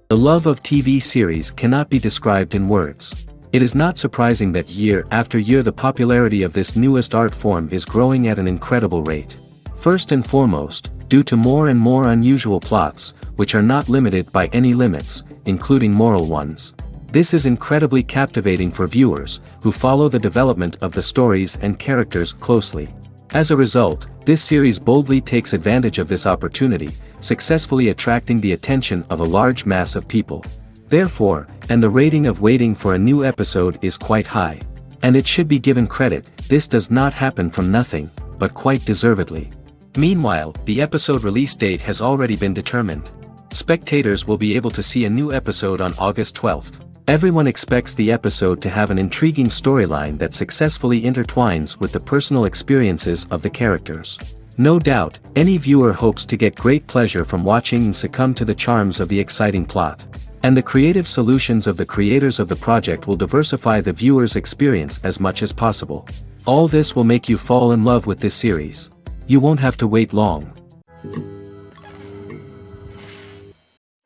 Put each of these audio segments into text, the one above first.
The love of TV series cannot be described in words. It is not surprising that year after year the popularity of this newest art form is growing at an incredible rate. First and foremost, due to more and more unusual plots, which are not limited by any limits, including moral ones. This is incredibly captivating for viewers, who follow the development of the stories and characters closely. As a result, this series boldly takes advantage of this opportunity, successfully attracting the attention of a large mass of people. Therefore, and the rating of waiting for a new episode is quite high. And it should be given credit, this does not happen from nothing, but quite deservedly. Meanwhile, the episode release date has already been determined. Spectators will be able to see a new episode on August 12th. Everyone expects the episode to have an intriguing storyline that successfully intertwines with the personal experiences of the characters. No doubt, any viewer hopes to get great pleasure from watching and succumb to the charms of the exciting plot. And the creative solutions of the creators of the project will diversify the viewer's experience as much as possible. All this will make you fall in love with this series. You won't have to wait long.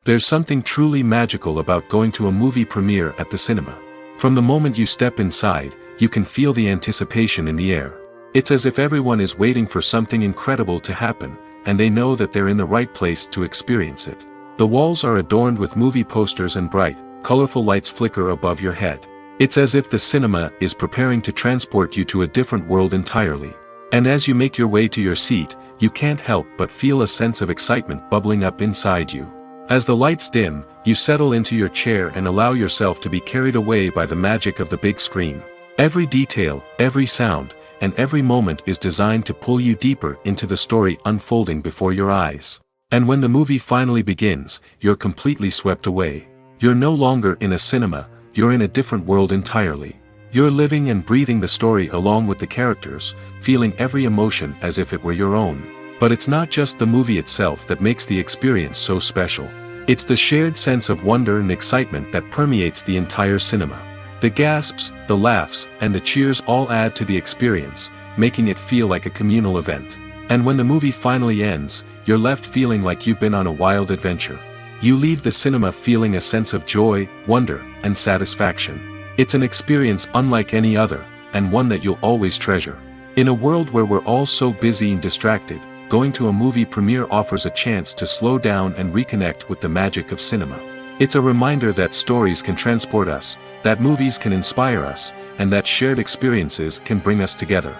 There's something truly magical about going to a movie premiere at the cinema. From the moment you step inside, you can feel the anticipation in the air. It's as if everyone is waiting for something incredible to happen, and they know that they're in the right place to experience it. The walls are adorned with movie posters and bright, colorful lights flicker above your head. It's as if the cinema is preparing to transport you to a different world entirely. And as you make your way to your seat, you can't help but feel a sense of excitement bubbling up inside you. As the lights dim, you settle into your chair and allow yourself to be carried away by the magic of the big screen. Every detail, every sound, and every moment is designed to pull you deeper into the story unfolding before your eyes. And when the movie finally begins, you're completely swept away. You're no longer in a cinema, you're in a different world entirely. You're living and breathing the story along with the characters, feeling every emotion as if it were your own. But it's not just the movie itself that makes the experience so special. It's the shared sense of wonder and excitement that permeates the entire cinema. The gasps, the laughs, and the cheers all add to the experience, making it feel like a communal event. And when the movie finally ends, you're left feeling like you've been on a wild adventure. You leave the cinema feeling a sense of joy, wonder, and satisfaction. It's an experience unlike any other, and one that you'll always treasure. In a world where we're all so busy and distracted, going to a movie premiere offers a chance to slow down and reconnect with the magic of cinema. It's a reminder that stories can transport us, that movies can inspire us, and that shared experiences can bring us together.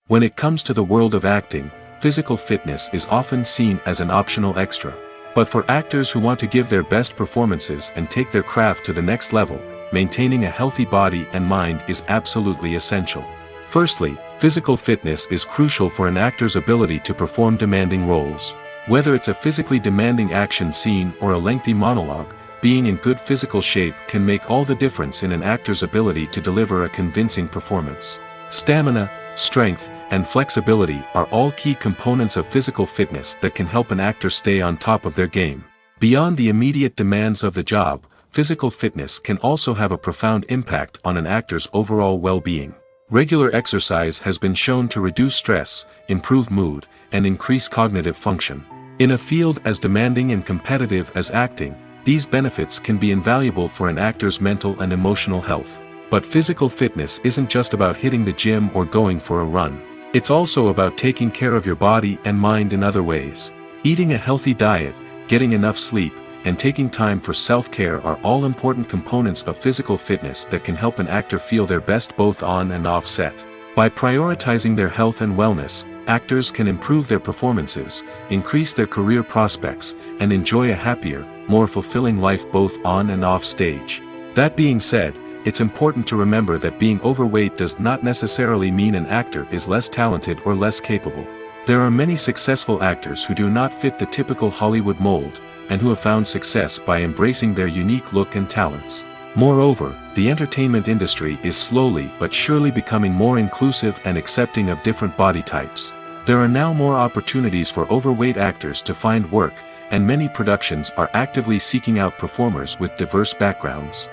When it comes to the world of acting, physical fitness is often seen as an optional extra. But for actors who want to give their best performances and take their craft to the next level, maintaining a healthy body and mind is absolutely essential. Firstly, physical fitness is crucial for an actor's ability to perform demanding roles. Whether it's a physically demanding action scene or a lengthy monologue, being in good physical shape can make all the difference in an actor's ability to deliver a convincing performance. Stamina, strength, and flexibility are all key components of physical fitness that can help an actor stay on top of their game. Beyond the immediate demands of the job, physical fitness can also have a profound impact on an actor's overall well-being. Regular exercise has been shown to reduce stress, improve mood, and increase cognitive function. In a field as demanding and competitive as acting, these benefits can be invaluable for an actor's mental and emotional health. But physical fitness isn't just about hitting the gym or going for a run. It's also about taking care of your body and mind in other ways. Eating a healthy diet, getting enough sleep, and taking time for self-care are all important components of physical fitness that can help an actor feel their best both on and off set. By prioritizing their health and wellness, actors can improve their performances, increase their career prospects, and enjoy a happier, more fulfilling life both on and off stage. That being said, it's important to remember that being overweight does not necessarily mean an actor is less talented or less capable. There are many successful actors who do not fit the typical Hollywood mold, and who have found success by embracing their unique look and talents. Moreover, the entertainment industry is slowly but surely becoming more inclusive and accepting of different body types. There are now more opportunities for overweight actors to find work, and many productions are actively seeking out performers with diverse backgrounds.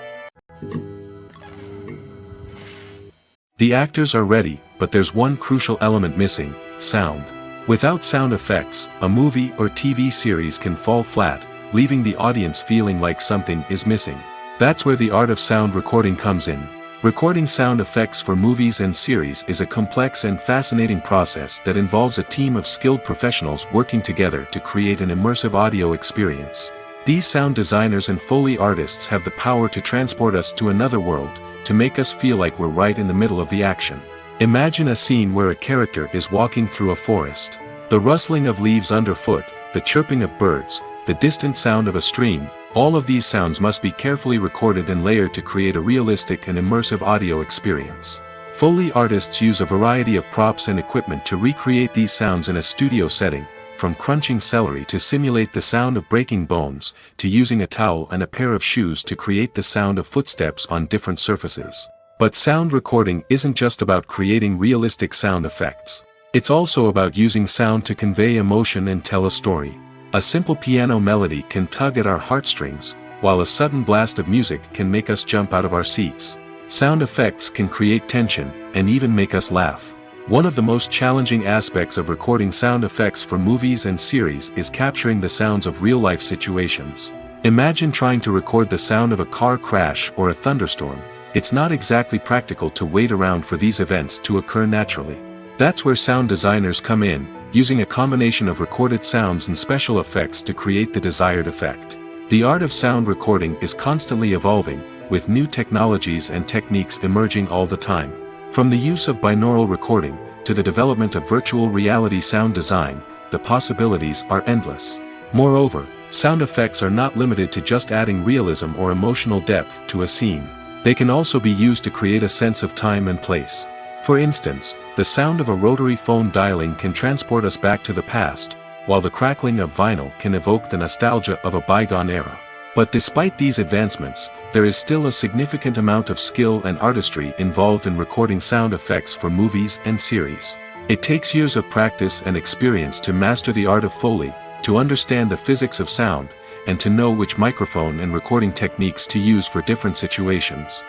The actors are ready, but there's one crucial element missing: sound. Without sound effects, a movie or TV series can fall flat, leaving the audience feeling like something is missing. That's where the art of sound recording comes in. Recording sound effects for movies and series is a complex and fascinating process that involves a team of skilled professionals working together to create an immersive audio experience. These sound designers and Foley artists have the power to transport us to another world, to make us feel like we're right in the middle of the action. Imagine a scene where a character is walking through a forest. The rustling of leaves underfoot, the chirping of birds, the distant sound of a stream, all of these sounds must be carefully recorded and layered to create a realistic and immersive audio experience. Foley artists use a variety of props and equipment to recreate these sounds in a studio setting, from crunching celery to simulate the sound of breaking bones, to using a towel and a pair of shoes to create the sound of footsteps on different surfaces. But sound recording isn't just about creating realistic sound effects. It's also about using sound to convey emotion and tell a story. A simple piano melody can tug at our heartstrings, while a sudden blast of music can make us jump out of our seats. Sound effects can create tension, and even make us laugh. One of the most challenging aspects of recording sound effects for movies and series is capturing the sounds of real-life situations. Imagine trying to record the sound of a car crash or a thunderstorm. It's not exactly practical to wait around for these events to occur naturally. That's where sound designers come in, using a combination of recorded sounds and special effects to create the desired effect. The art of sound recording is constantly evolving, with new technologies and techniques emerging all the time. From the use of binaural recording, to the development of virtual reality sound design, the possibilities are endless. Moreover, sound effects are not limited to just adding realism or emotional depth to a scene. They can also be used to create a sense of time and place. For instance, the sound of a rotary phone dialing can transport us back to the past, while the crackling of vinyl can evoke the nostalgia of a bygone era. But despite these advancements, there is still a significant amount of skill and artistry involved in recording sound effects for movies and series. It takes years of practice and experience to master the art of Foley, to understand the physics of sound, and to know which microphone and recording techniques to use for different situations.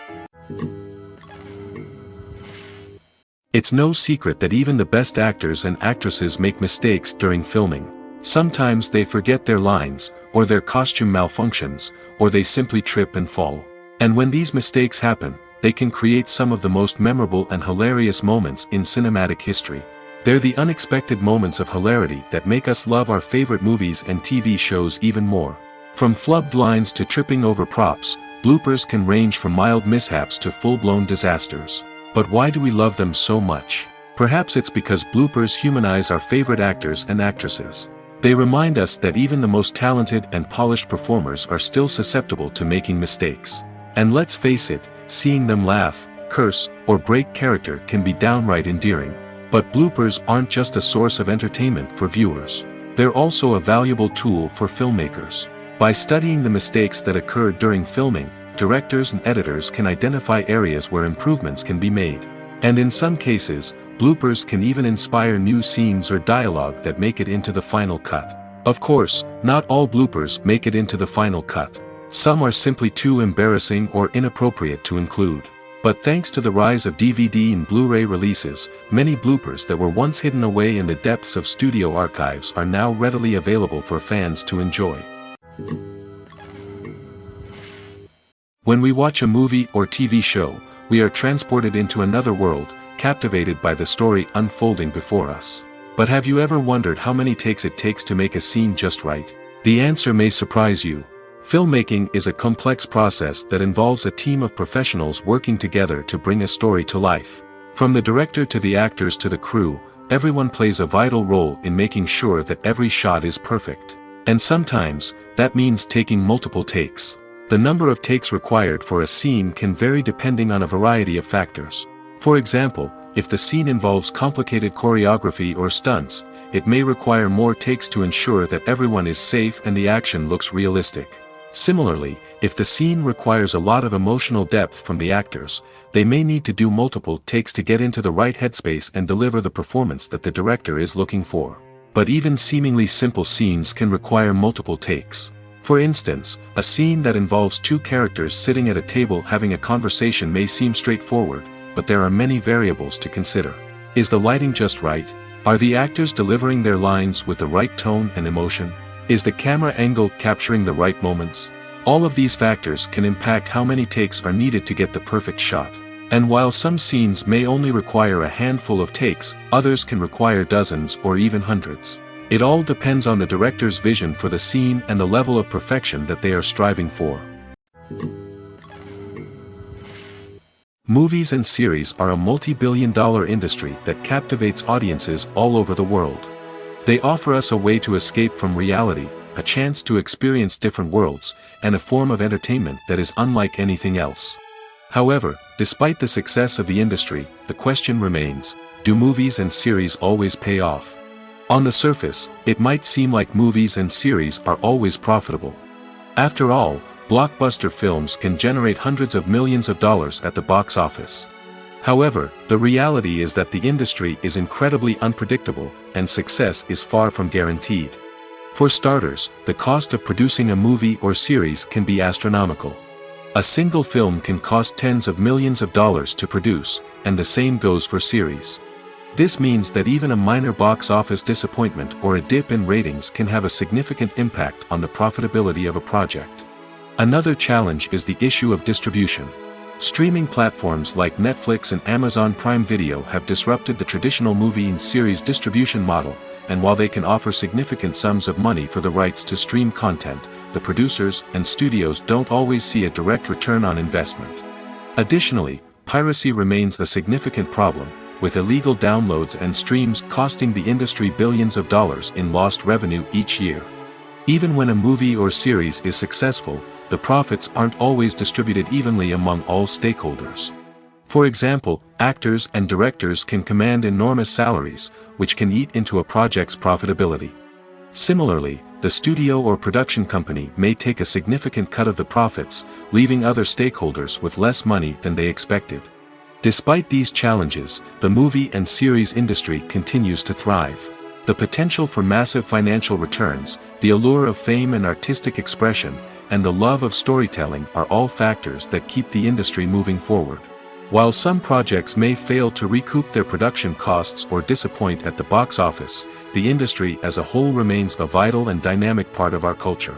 It's no secret that even the best actors and actresses make mistakes during filming. Sometimes they forget their lines, or their costume malfunctions, or they simply trip and fall. And when these mistakes happen, they can create some of the most memorable and hilarious moments in cinematic history. They're the unexpected moments of hilarity that make us love our favorite movies and TV shows even more. From flubbed lines to tripping over props, bloopers can range from mild mishaps to full-blown disasters. But why do we love them so much? Perhaps it's because bloopers humanize our favorite actors and actresses. They remind us that even the most talented and polished performers are still susceptible to making mistakes. And let's face it, seeing them laugh, curse, or break character can be downright endearing. But bloopers aren't just a source of entertainment for viewers. They're also a valuable tool for filmmakers. By studying the mistakes that occurred during filming, directors and editors can identify areas where improvements can be made. And in some cases, bloopers can even inspire new scenes or dialogue that make it into the final cut. Of course, not all bloopers make it into the final cut. Some are simply too embarrassing or inappropriate to include. But thanks to the rise of DVD and Blu-ray releases, many bloopers that were once hidden away in the depths of studio archives are now readily available for fans to enjoy. When we watch a movie or TV show, we are transported into another world, captivated by the story unfolding before us. But have you ever wondered how many takes it takes to make a scene just right? The answer may surprise you. Filmmaking is a complex process that involves a team of professionals working together to bring a story to life. From the director to the actors to the crew, everyone plays a vital role in making sure that every shot is perfect. And sometimes, that means taking multiple takes. The number of takes required for a scene can vary depending on a variety of factors. For example, if the scene involves complicated choreography or stunts, it may require more takes to ensure that everyone is safe and the action looks realistic. Similarly, if the scene requires a lot of emotional depth from the actors, they may need to do multiple takes to get into the right headspace and deliver the performance that the director is looking for. But even seemingly simple scenes can require multiple takes. For instance, a scene that involves two characters sitting at a table having a conversation may seem straightforward, but there are many variables to consider. Is the lighting just right? Are the actors delivering their lines with the right tone and emotion? Is the camera angle capturing the right moments? All of these factors can impact how many takes are needed to get the perfect shot. And while some scenes may only require a handful of takes, others can require dozens or even hundreds. It all depends on the director's vision for the scene and the level of perfection that they are striving for. Movies and series are a multi-billion-dollar industry that captivates audiences all over the world. They offer us a way to escape from reality, a chance to experience different worlds, and a form of entertainment that is unlike anything else. However, despite the success of the industry, the question remains, do movies and series always pay off? On the surface, it might seem like movies and series are always profitable. After all, blockbuster films can generate hundreds of millions of dollars at the box office. However, the reality is that the industry is incredibly unpredictable, and success is far from guaranteed. For starters, the cost of producing a movie or series can be astronomical. A single film can cost tens of millions of dollars to produce, and the same goes for series. This means that even a minor box office disappointment or a dip in ratings can have a significant impact on the profitability of a project. Another challenge is the issue of distribution. Streaming platforms like Netflix and Amazon Prime Video have disrupted the traditional movie and series distribution model, and while they can offer significant sums of money for the rights to stream content, the producers and studios don't always see a direct return on investment. Additionally, piracy remains a significant problem, with illegal downloads and streams costing the industry billions of dollars in lost revenue each year. Even when a movie or series is successful, the profits aren't always distributed evenly among all stakeholders. For example, actors and directors can command enormous salaries, which can eat into a project's profitability. Similarly, the studio or production company may take a significant cut of the profits, leaving other stakeholders with less money than they expected. Despite these challenges, the movie and series industry continues to thrive. The potential for massive financial returns, the allure of fame and artistic expression, and the love of storytelling are all factors that keep the industry moving forward. While some projects may fail to recoup their production costs or disappoint at the box office, the industry as a whole remains a vital and dynamic part of our culture.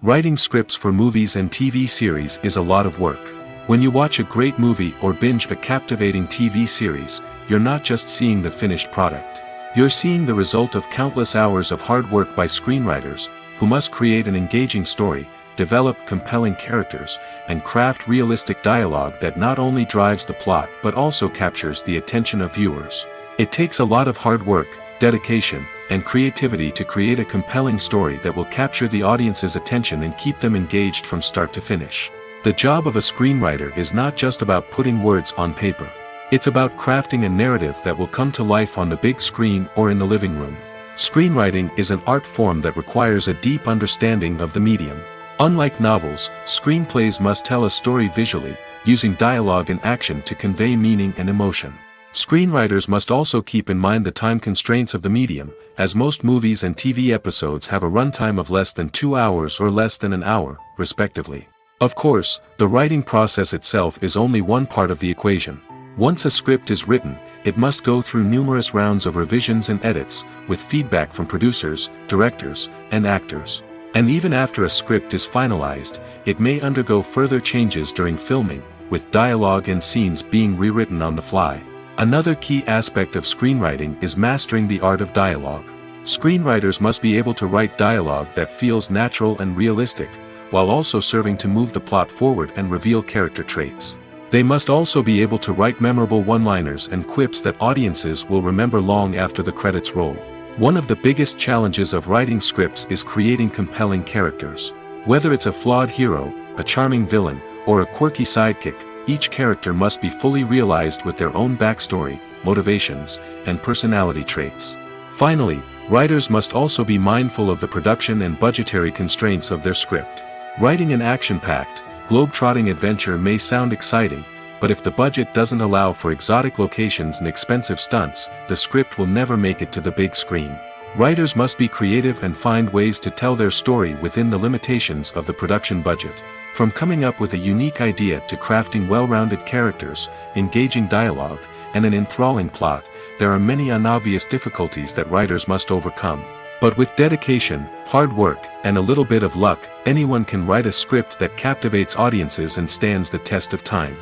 Writing scripts for movies and TV series is a lot of work. When you watch a great movie or binge a captivating TV series, you're not just seeing the finished product. You're seeing the result of countless hours of hard work by screenwriters, who must create an engaging story, develop compelling characters, and craft realistic dialogue that not only drives the plot but also captures the attention of viewers. It takes a lot of hard work, dedication, and creativity to create a compelling story that will capture the audience's attention and keep them engaged from start to finish. The job of a screenwriter is not just about putting words on paper. It's about crafting a narrative that will come to life on the big screen or in the living room. Screenwriting is an art form that requires a deep understanding of the medium. Unlike novels, screenplays must tell a story visually, using dialogue and action to convey meaning and emotion. Screenwriters must also keep in mind the time constraints of the medium, as most movies and TV episodes have a runtime of less than 2 hours or less than an hour, respectively. Of course, the writing process itself is only one part of the equation. Once a script is written, it must go through numerous rounds of revisions and edits, with feedback from producers, directors, and actors. And even after a script is finalized, it may undergo further changes during filming, with dialogue and scenes being rewritten on the fly. Another key aspect of screenwriting is mastering the art of dialogue. Screenwriters must be able to write dialogue that feels natural and realistic, while also serving to move the plot forward and reveal character traits. They must also be able to write memorable one-liners and quips that audiences will remember long after the credits roll. One of the biggest challenges of writing scripts is creating compelling characters. Whether it's a flawed hero, a charming villain, or a quirky sidekick, each character must be fully realized with their own backstory, motivations, and personality traits. Finally, writers must also be mindful of the production and budgetary constraints of their script. Writing an action-packed, globe-trotting adventure may sound exciting, but if the budget doesn't allow for exotic locations and expensive stunts, the script will never make it to the big screen. Writers must be creative and find ways to tell their story within the limitations of the production budget. From coming up with a unique idea to crafting well-rounded characters, engaging dialogue, and an enthralling plot, there are many unobvious difficulties that writers must overcome. But with dedication, hard work, and a little bit of luck, anyone can write a script that captivates audiences and stands the test of time.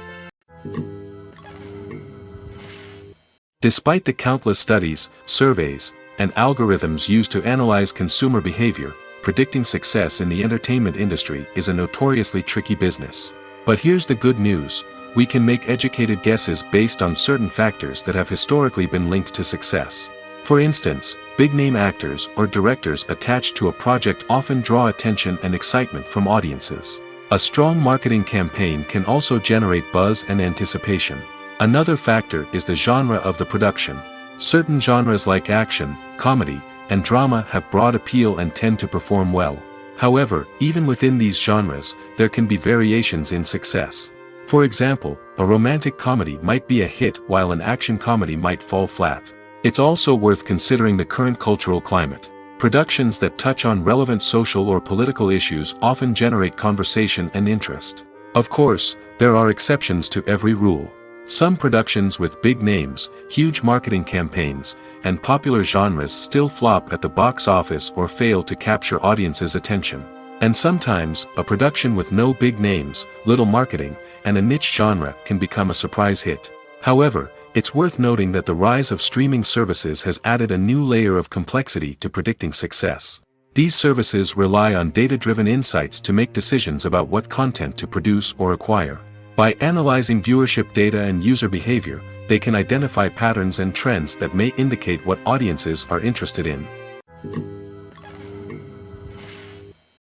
Despite the countless studies, surveys, and algorithms used to analyze consumer behavior, predicting success in the entertainment industry is a notoriously tricky business. But here's the good news: we can make educated guesses based on certain factors that have historically been linked to success. For instance, big-name actors or directors attached to a project often draw attention and excitement from audiences. A strong marketing campaign can also generate buzz and anticipation. Another factor is the genre of the production. Certain genres like action, comedy, and drama have broad appeal and tend to perform well. However, even within these genres, there can be variations in success. For example, a romantic comedy might be a hit while an action comedy might fall flat. It's also worth considering the current cultural climate. Productions that touch on relevant social or political issues often generate conversation and interest. Of course, there are exceptions to every rule. Some productions with big names, huge marketing campaigns, and popular genres still flop at the box office or fail to capture audiences' attention. And sometimes, a production with no big names, little marketing, and a niche genre can become a surprise hit. However, it's worth noting that the rise of streaming services has added a new layer of complexity to predicting success. These services rely on data-driven insights to make decisions about what content to produce or acquire. By analyzing viewership data and user behavior, they can identify patterns and trends that may indicate what audiences are interested in.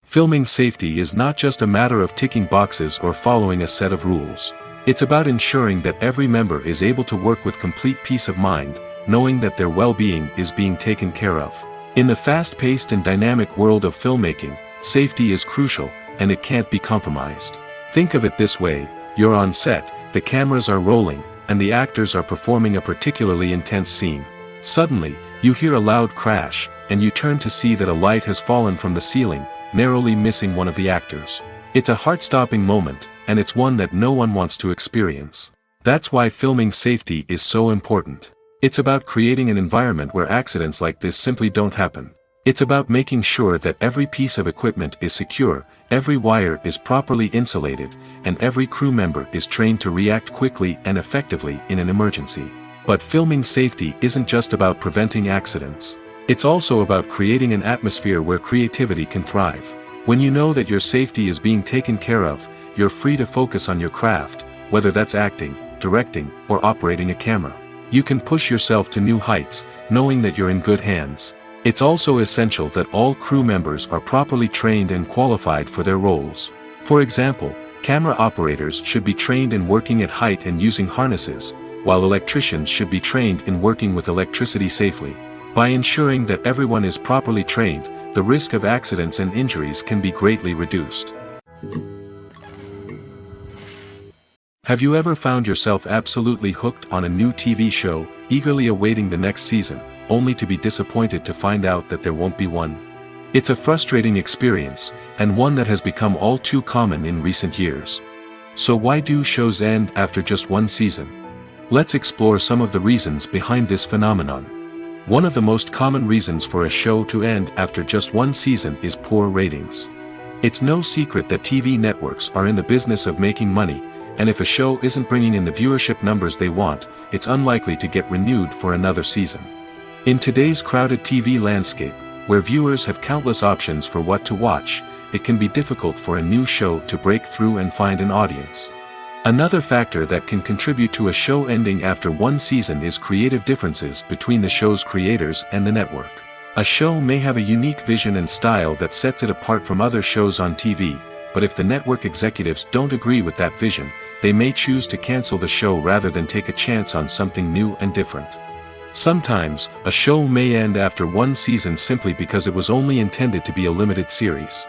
Filming safety is not just a matter of ticking boxes or following a set of rules. It's about ensuring that every member is able to work with complete peace of mind, knowing that their well-being is being taken care of. In the fast-paced and dynamic world of filmmaking, safety is crucial, and it can't be compromised. Think of it this way: you're on set, the cameras are rolling, and the actors are performing a particularly intense scene. Suddenly, you hear a loud crash, and you turn to see that a light has fallen from the ceiling, narrowly missing one of the actors. It's a heart-stopping moment, and it's one that no one wants to experience. That's why filming safety is so important. It's about creating an environment where accidents like this simply don't happen. It's about making sure that every piece of equipment is secure, every wire is properly insulated, and every crew member is trained to react quickly and effectively in an emergency. But filming safety isn't just about preventing accidents. It's also about creating an atmosphere where creativity can thrive. When you know that your safety is being taken care of, you're free to focus on your craft, whether that's acting, directing, or operating a camera. You can push yourself to new heights, knowing that you're in good hands. It's also essential that all crew members are properly trained and qualified for their roles. For example, camera operators should be trained in working at height and using harnesses, while electricians should be trained in working with electricity safely. By ensuring that everyone is properly trained, the risk of accidents and injuries can be greatly reduced. Have you ever found yourself absolutely hooked on a new TV show, eagerly awaiting the next season, only to be disappointed to find out that there won't be one? It's a frustrating experience, and one that has become all too common in recent years. So why do shows end after just one season? Let's explore some of the reasons behind this phenomenon. One of the most common reasons for a show to end after just one season is poor ratings. It's no secret that TV networks are in the business of making money, and if a show isn't bringing in the viewership numbers they want, it's unlikely to get renewed for another season. In today's crowded TV landscape, where viewers have countless options for what to watch, it can be difficult for a new show to break through and find an audience. Another factor that can contribute to a show ending after one season is creative differences between the show's creators and the network. A show may have a unique vision and style that sets it apart from other shows on TV, but if the network executives don't agree with that vision, they may choose to cancel the show rather than take a chance on something new and different. Sometimes, a show may end after one season simply because it was only intended to be a limited series.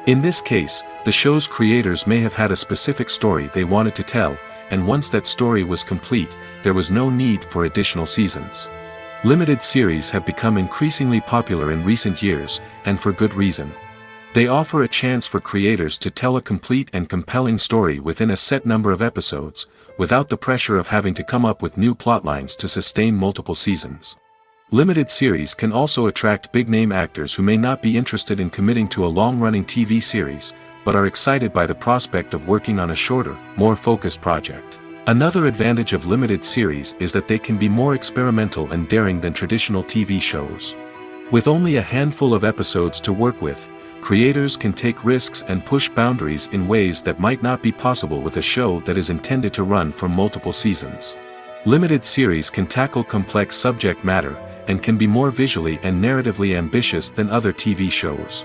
In this case, the show's creators may have had a specific story they wanted to tell, and once that story was complete, there was no need for additional seasons. Limited series have become increasingly popular in recent years, and for good reason. They offer a chance for creators to tell a complete and compelling story within a set number of episodes, without the pressure of having to come up with new plotlines to sustain multiple seasons. Limited series can also attract big-name actors who may not be interested in committing to a long-running TV series, but are excited by the prospect of working on a shorter, more focused project. Another advantage of limited series is that they can be more experimental and daring than traditional TV shows. With only a handful of episodes to work with, creators can take risks and push boundaries in ways that might not be possible with a show that is intended to run for multiple seasons. Limited series can tackle complex subject matter, and can be more visually and narratively ambitious than other TV shows.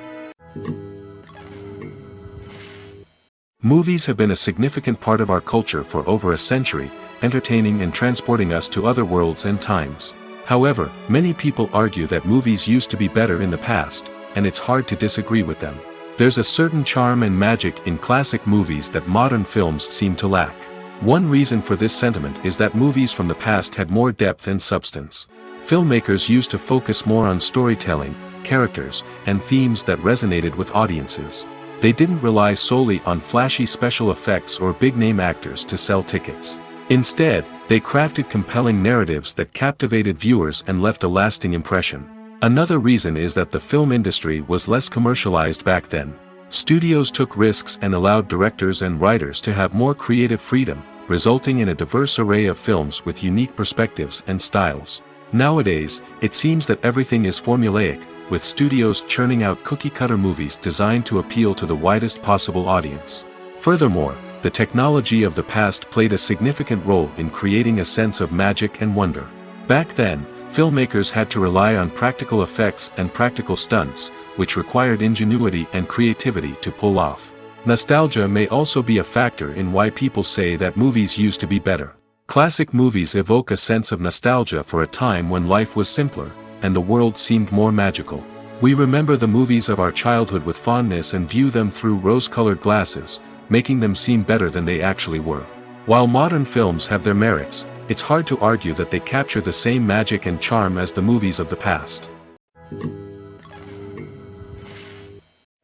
Movies have been a significant part of our culture for over a century, entertaining and transporting us to other worlds and times. However, many people argue that movies used to be better in the past, and it's hard to disagree with them. There's a certain charm and magic in classic movies that modern films seem to lack. One reason for this sentiment is that movies from the past had more depth and substance. Filmmakers used to focus more on storytelling, characters, and themes that resonated with audiences. They didn't rely solely on flashy special effects or big-name actors to sell tickets. Instead, they crafted compelling narratives that captivated viewers and left a lasting impression. Another reason is that the film industry was less commercialized back then. Studios took risks and allowed directors and writers to have more creative freedom, resulting in a diverse array of films with unique perspectives and styles. Nowadays, it seems that everything is formulaic, with studios churning out cookie-cutter movies designed to appeal to the widest possible audience. Furthermore, the technology of the past played a significant role in creating a sense of magic and wonder. Back then, filmmakers had to rely on practical effects and practical stunts, which required ingenuity and creativity to pull off. Nostalgia may also be a factor in why people say that movies used to be better. Classic movies evoke a sense of nostalgia for a time when life was simpler, and the world seemed more magical. We remember the movies of our childhood with fondness and view them through rose-colored glasses, making them seem better than they actually were. While modern films have their merits, it's hard to argue that they capture the same magic and charm as the movies of the past.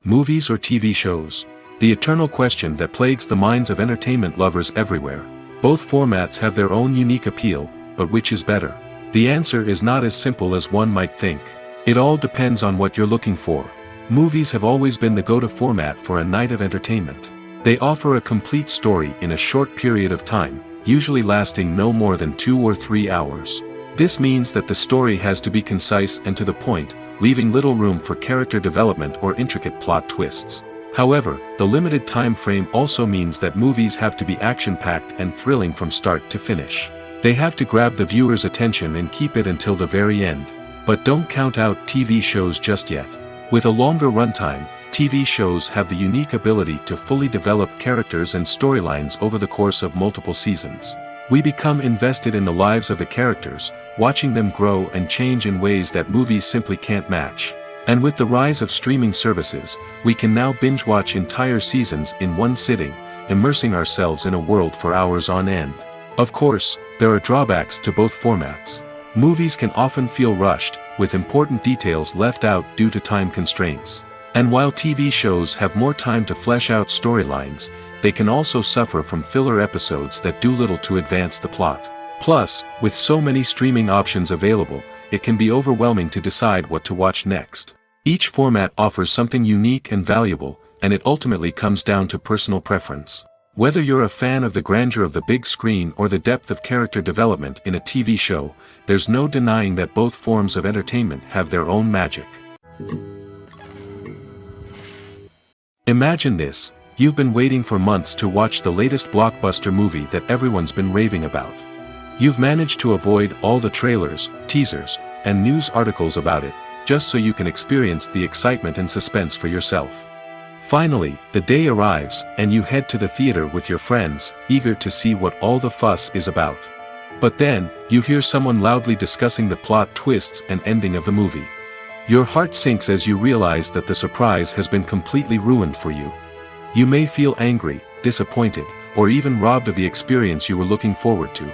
Movies or TV shows? The eternal question that plagues the minds of entertainment lovers everywhere. Both formats have their own unique appeal, but which is better? The answer is not as simple as one might think. It all depends on what you're looking for. Movies have always been the go-to format for a night of entertainment. They offer a complete story in a short period of time, usually lasting no more than 2 or 3 hours. This means that the story has to be concise and to the point, leaving little room for character development or intricate plot twists. However, the limited time frame also means that movies have to be action-packed and thrilling from start to finish. They have to grab the viewer's attention and keep it until the very end. But don't count out TV shows just yet. With a longer runtime, TV shows have the unique ability to fully develop characters and storylines over the course of multiple seasons. We become invested in the lives of the characters, watching them grow and change in ways that movies simply can't match. And with the rise of streaming services, we can now binge-watch entire seasons in one sitting, immersing ourselves in a world for hours on end. Of course, there are drawbacks to both formats. Movies can often feel rushed, with important details left out due to time constraints. And while TV shows have more time to flesh out storylines, they can also suffer from filler episodes that do little to advance the plot. Plus, with so many streaming options available, it can be overwhelming to decide what to watch next. Each format offers something unique and valuable, and it ultimately comes down to personal preference. Whether you're a fan of the grandeur of the big screen or the depth of character development in a TV show, there's no denying that both forms of entertainment have their own magic. Imagine this: you've been waiting for months to watch the latest blockbuster movie that everyone's been raving about. You've managed to avoid all the trailers, teasers, and news articles about it, just so you can experience the excitement and suspense for yourself. Finally, the day arrives, and you head to the theater with your friends, eager to see what all the fuss is about. But then, you hear someone loudly discussing the plot twists and ending of the movie. Your heart sinks as you realize that the surprise has been completely ruined for you. You may feel angry, disappointed, or even robbed of the experience you were looking forward to.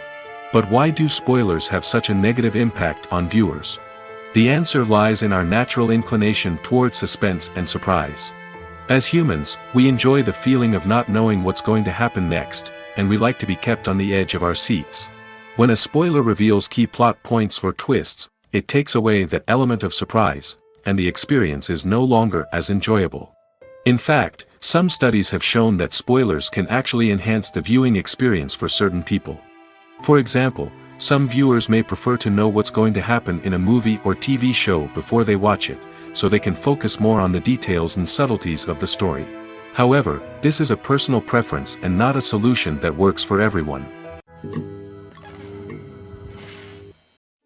But why do spoilers have such a negative impact on viewers? The answer lies in our natural inclination towards suspense and surprise. As humans, we enjoy the feeling of not knowing what's going to happen next, and we like to be kept on the edge of our seats. When a spoiler reveals key plot points or twists, it takes away that element of surprise, and the experience is no longer as enjoyable. In fact, some studies have shown that spoilers can actually enhance the viewing experience for certain people. For example, some viewers may prefer to know what's going to happen in a movie or TV show before they watch it, so they can focus more on the details and subtleties of the story. However, this is a personal preference and not a solution that works for everyone.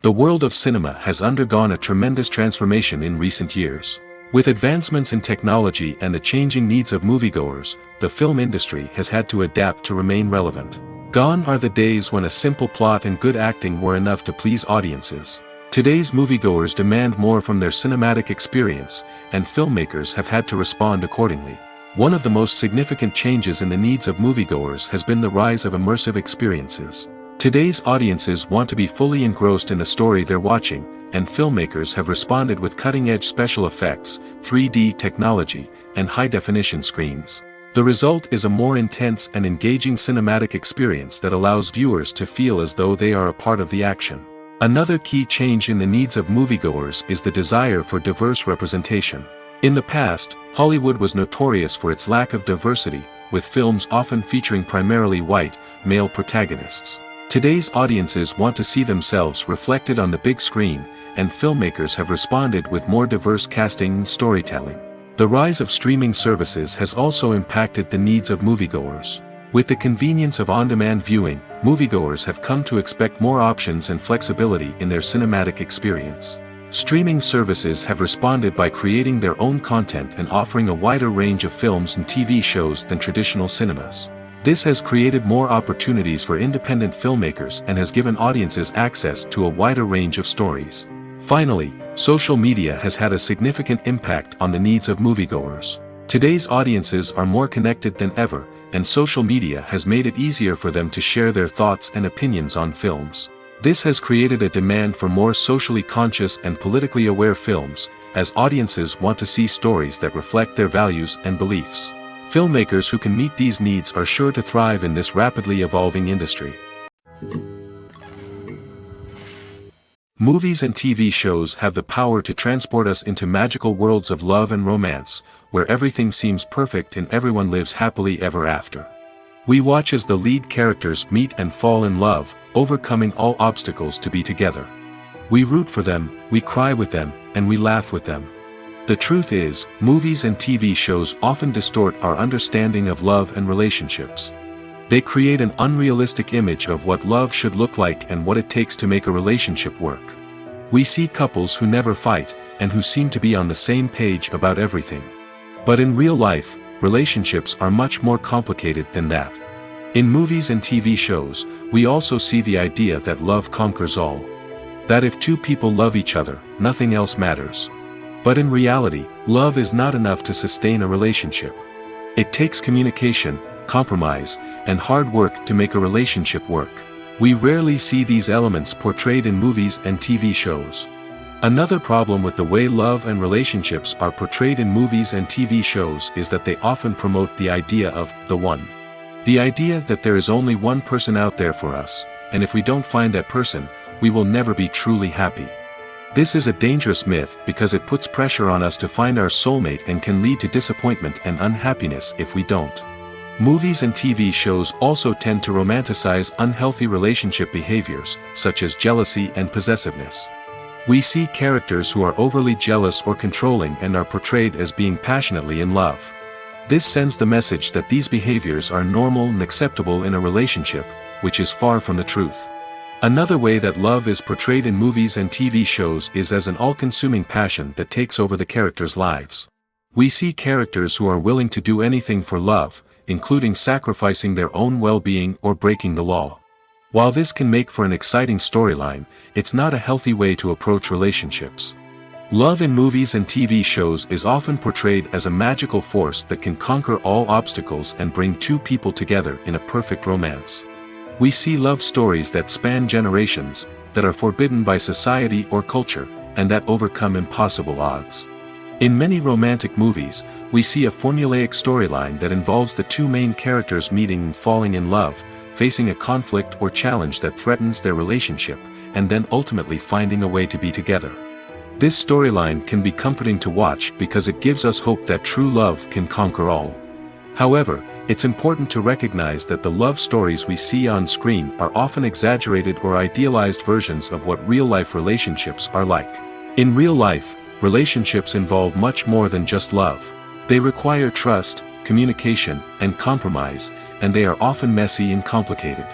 The world of cinema has undergone a tremendous transformation in recent years. With advancements in technology and the changing needs of moviegoers, the film industry has had to adapt to remain relevant. Gone are the days when a simple plot and good acting were enough to please audiences. Today's moviegoers demand more from their cinematic experience, and filmmakers have had to respond accordingly. One of the most significant changes in the needs of moviegoers has been the rise of immersive experiences. Today's audiences want to be fully engrossed in the story they're watching, and filmmakers have responded with cutting-edge special effects, 3D technology, and high-definition screens. The result is a more intense and engaging cinematic experience that allows viewers to feel as though they are a part of the action. Another key change in the needs of moviegoers is the desire for diverse representation. In the past, Hollywood was notorious for its lack of diversity, with films often featuring primarily white, male protagonists. Today's audiences want to see themselves reflected on the big screen, and filmmakers have responded with more diverse casting and storytelling. The rise of streaming services has also impacted the needs of moviegoers. With the convenience of on-demand viewing, moviegoers have come to expect more options and flexibility in their cinematic experience. Streaming services have responded by creating their own content and offering a wider range of films and TV shows than traditional cinemas. This has created more opportunities for independent filmmakers and has given audiences access to a wider range of stories. Finally, social media has had a significant impact on the needs of moviegoers. Today's audiences are more connected than ever, and social media has made it easier for them to share their thoughts and opinions on films. This has created a demand for more socially conscious and politically aware films, as audiences want to see stories that reflect their values and beliefs. Filmmakers who can meet these needs are sure to thrive in this rapidly evolving industry. Movies and TV shows have the power to transport us into magical worlds of love and romance, where everything seems perfect and everyone lives happily ever after. We watch as the lead characters meet and fall in love, overcoming all obstacles to be together. We root for them, we cry with them, and we laugh with them. The truth is, movies and TV shows often distort our understanding of love and relationships. They create an unrealistic image of what love should look like and what it takes to make a relationship work. We see couples who never fight, and who seem to be on the same page about everything. But in real life, relationships are much more complicated than that. In movies and TV shows, we also see the idea that love conquers all. That if two people love each other, nothing else matters. But in reality, love is not enough to sustain a relationship. It takes communication, compromise, and hard work to make a relationship work. We rarely see these elements portrayed in movies and TV shows. Another problem with the way love and relationships are portrayed in movies and TV shows is that they often promote the idea of the one. The idea that there is only one person out there for us, and if we don't find that person, we will never be truly happy. This is a dangerous myth because it puts pressure on us to find our soulmate and can lead to disappointment and unhappiness if we don't. Movies and TV shows also tend to romanticize unhealthy relationship behaviors, such as jealousy and possessiveness. We see characters who are overly jealous or controlling and are portrayed as being passionately in love. This sends the message that these behaviors are normal and acceptable in a relationship, which is far from the truth. Another way that love is portrayed in movies and TV shows is as an all-consuming passion that takes over the characters' lives. We see characters who are willing to do anything for love, including sacrificing their own well-being or breaking the law. While this can make for an exciting storyline, it's not a healthy way to approach relationships. Love in movies and TV shows is often portrayed as a magical force that can conquer all obstacles and bring two people together in a perfect romance. We see love stories that span generations, that are forbidden by society or culture, and that overcome impossible odds. In many romantic movies, we see a formulaic storyline that involves the two main characters meeting and falling in love, facing a conflict or challenge that threatens their relationship, and then ultimately finding a way to be together. This storyline can be comforting to watch because it gives us hope that true love can conquer all. However, it's important to recognize that the love stories we see on screen are often exaggerated or idealized versions of what real-life relationships are like. In real life, relationships involve much more than just love. They require trust, communication, and compromise, and they are often messy and complicated.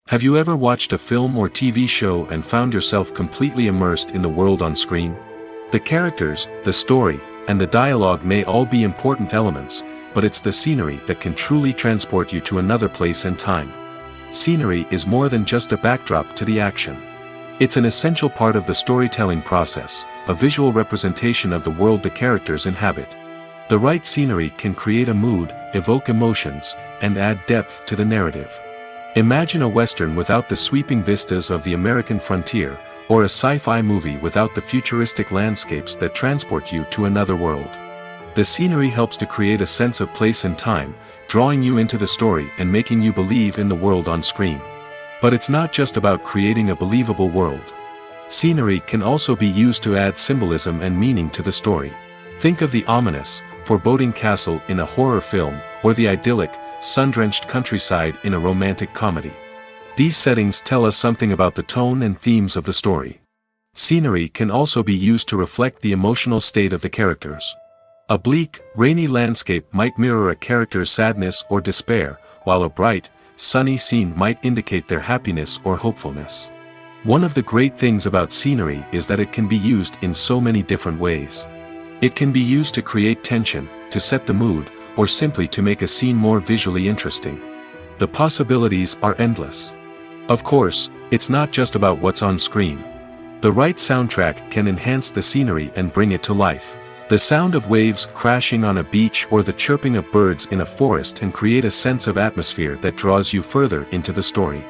Have you ever watched a film or TV show and found yourself completely immersed in the world on screen? The characters, the story, and the dialogue may all be important elements, but it's the scenery that can truly transport you to another place and time. Scenery is more than just a backdrop to the action. It's an essential part of the storytelling process, a visual representation of the world the characters inhabit. The right scenery can create a mood, evoke emotions, and add depth to the narrative. Imagine a Western without the sweeping vistas of the American frontier, or a sci-fi movie without the futuristic landscapes that transport you to another world. The scenery helps to create a sense of place and time, drawing you into the story and making you believe in the world on screen. But it's not just about creating a believable world. Scenery can also be used to add symbolism and meaning to the story. Think of the ominous, foreboding castle in a horror film, or the idyllic, sun-drenched countryside in a romantic comedy. These settings tell us something about the tone and themes of the story. Scenery can also be used to reflect the emotional state of the characters. A bleak, rainy landscape might mirror a character's sadness or despair, while a bright, sunny scene might indicate their happiness or hopefulness. One of the great things about scenery is that it can be used in so many different ways. It can be used to create tension, to set the mood, or simply to make a scene more visually interesting. The possibilities are endless. Of course, it's not just about what's on screen. The right soundtrack can enhance the scenery and bring it to life. The sound of waves crashing on a beach or the chirping of birds in a forest can create a sense of atmosphere that draws you further into the story.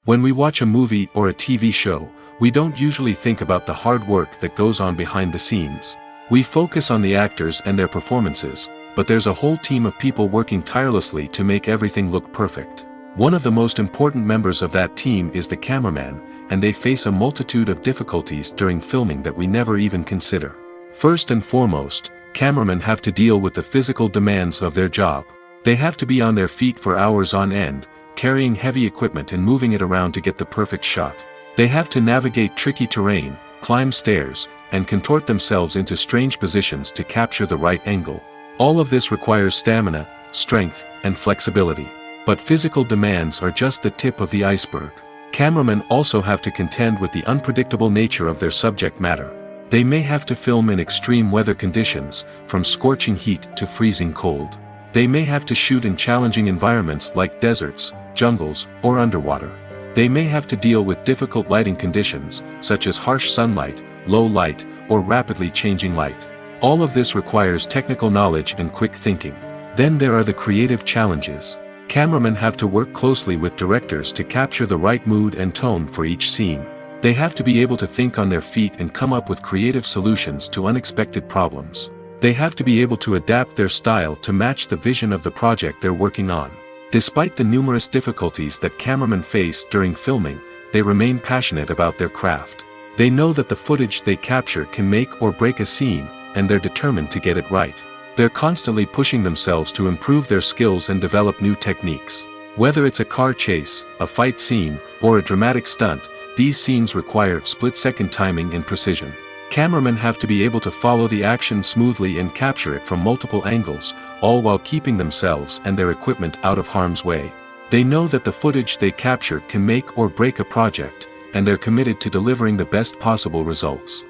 When we watch a movie or a TV show, we don't usually think about the hard work that goes on behind the scenes. We focus on the actors and their performances, but there's a whole team of people working tirelessly to make everything look perfect. One of the most important members of that team is the cameraman, and they face a multitude of difficulties during filming that we never even consider. First and foremost, cameramen have to deal with the physical demands of their job. They have to be on their feet for hours on end, carrying heavy equipment and moving it around to get the perfect shot. They have to navigate tricky terrain, climb stairs, and contort themselves into strange positions to capture the right angle. All of this requires stamina, strength, and flexibility. But physical demands are just the tip of the iceberg. Cameramen also have to contend with the unpredictable nature of their subject matter. They may have to film in extreme weather conditions, from scorching heat to freezing cold. They may have to shoot in challenging environments like deserts, jungles, or underwater. They may have to deal with difficult lighting conditions, such as harsh sunlight, low light, or rapidly changing light. All of this requires technical knowledge and quick thinking. Then there are the creative challenges. Cameramen have to work closely with directors to capture the right mood and tone for each scene. They have to be able to think on their feet and come up with creative solutions to unexpected problems. They have to be able to adapt their style to match the vision of the project they're working on. Despite the numerous difficulties that cameramen face during filming, they remain passionate about their craft. They know that the footage they capture can make or break a scene, and they're determined to get it right. They're constantly pushing themselves to improve their skills and develop new techniques. Whether it's a car chase, a fight scene, or a dramatic stunt, these scenes require split-second timing and precision. Cameramen have to be able to follow the action smoothly and capture it from multiple angles, all while keeping themselves and their equipment out of harm's way. They know that the footage they capture can make or break a project, and they're committed to delivering the best possible results.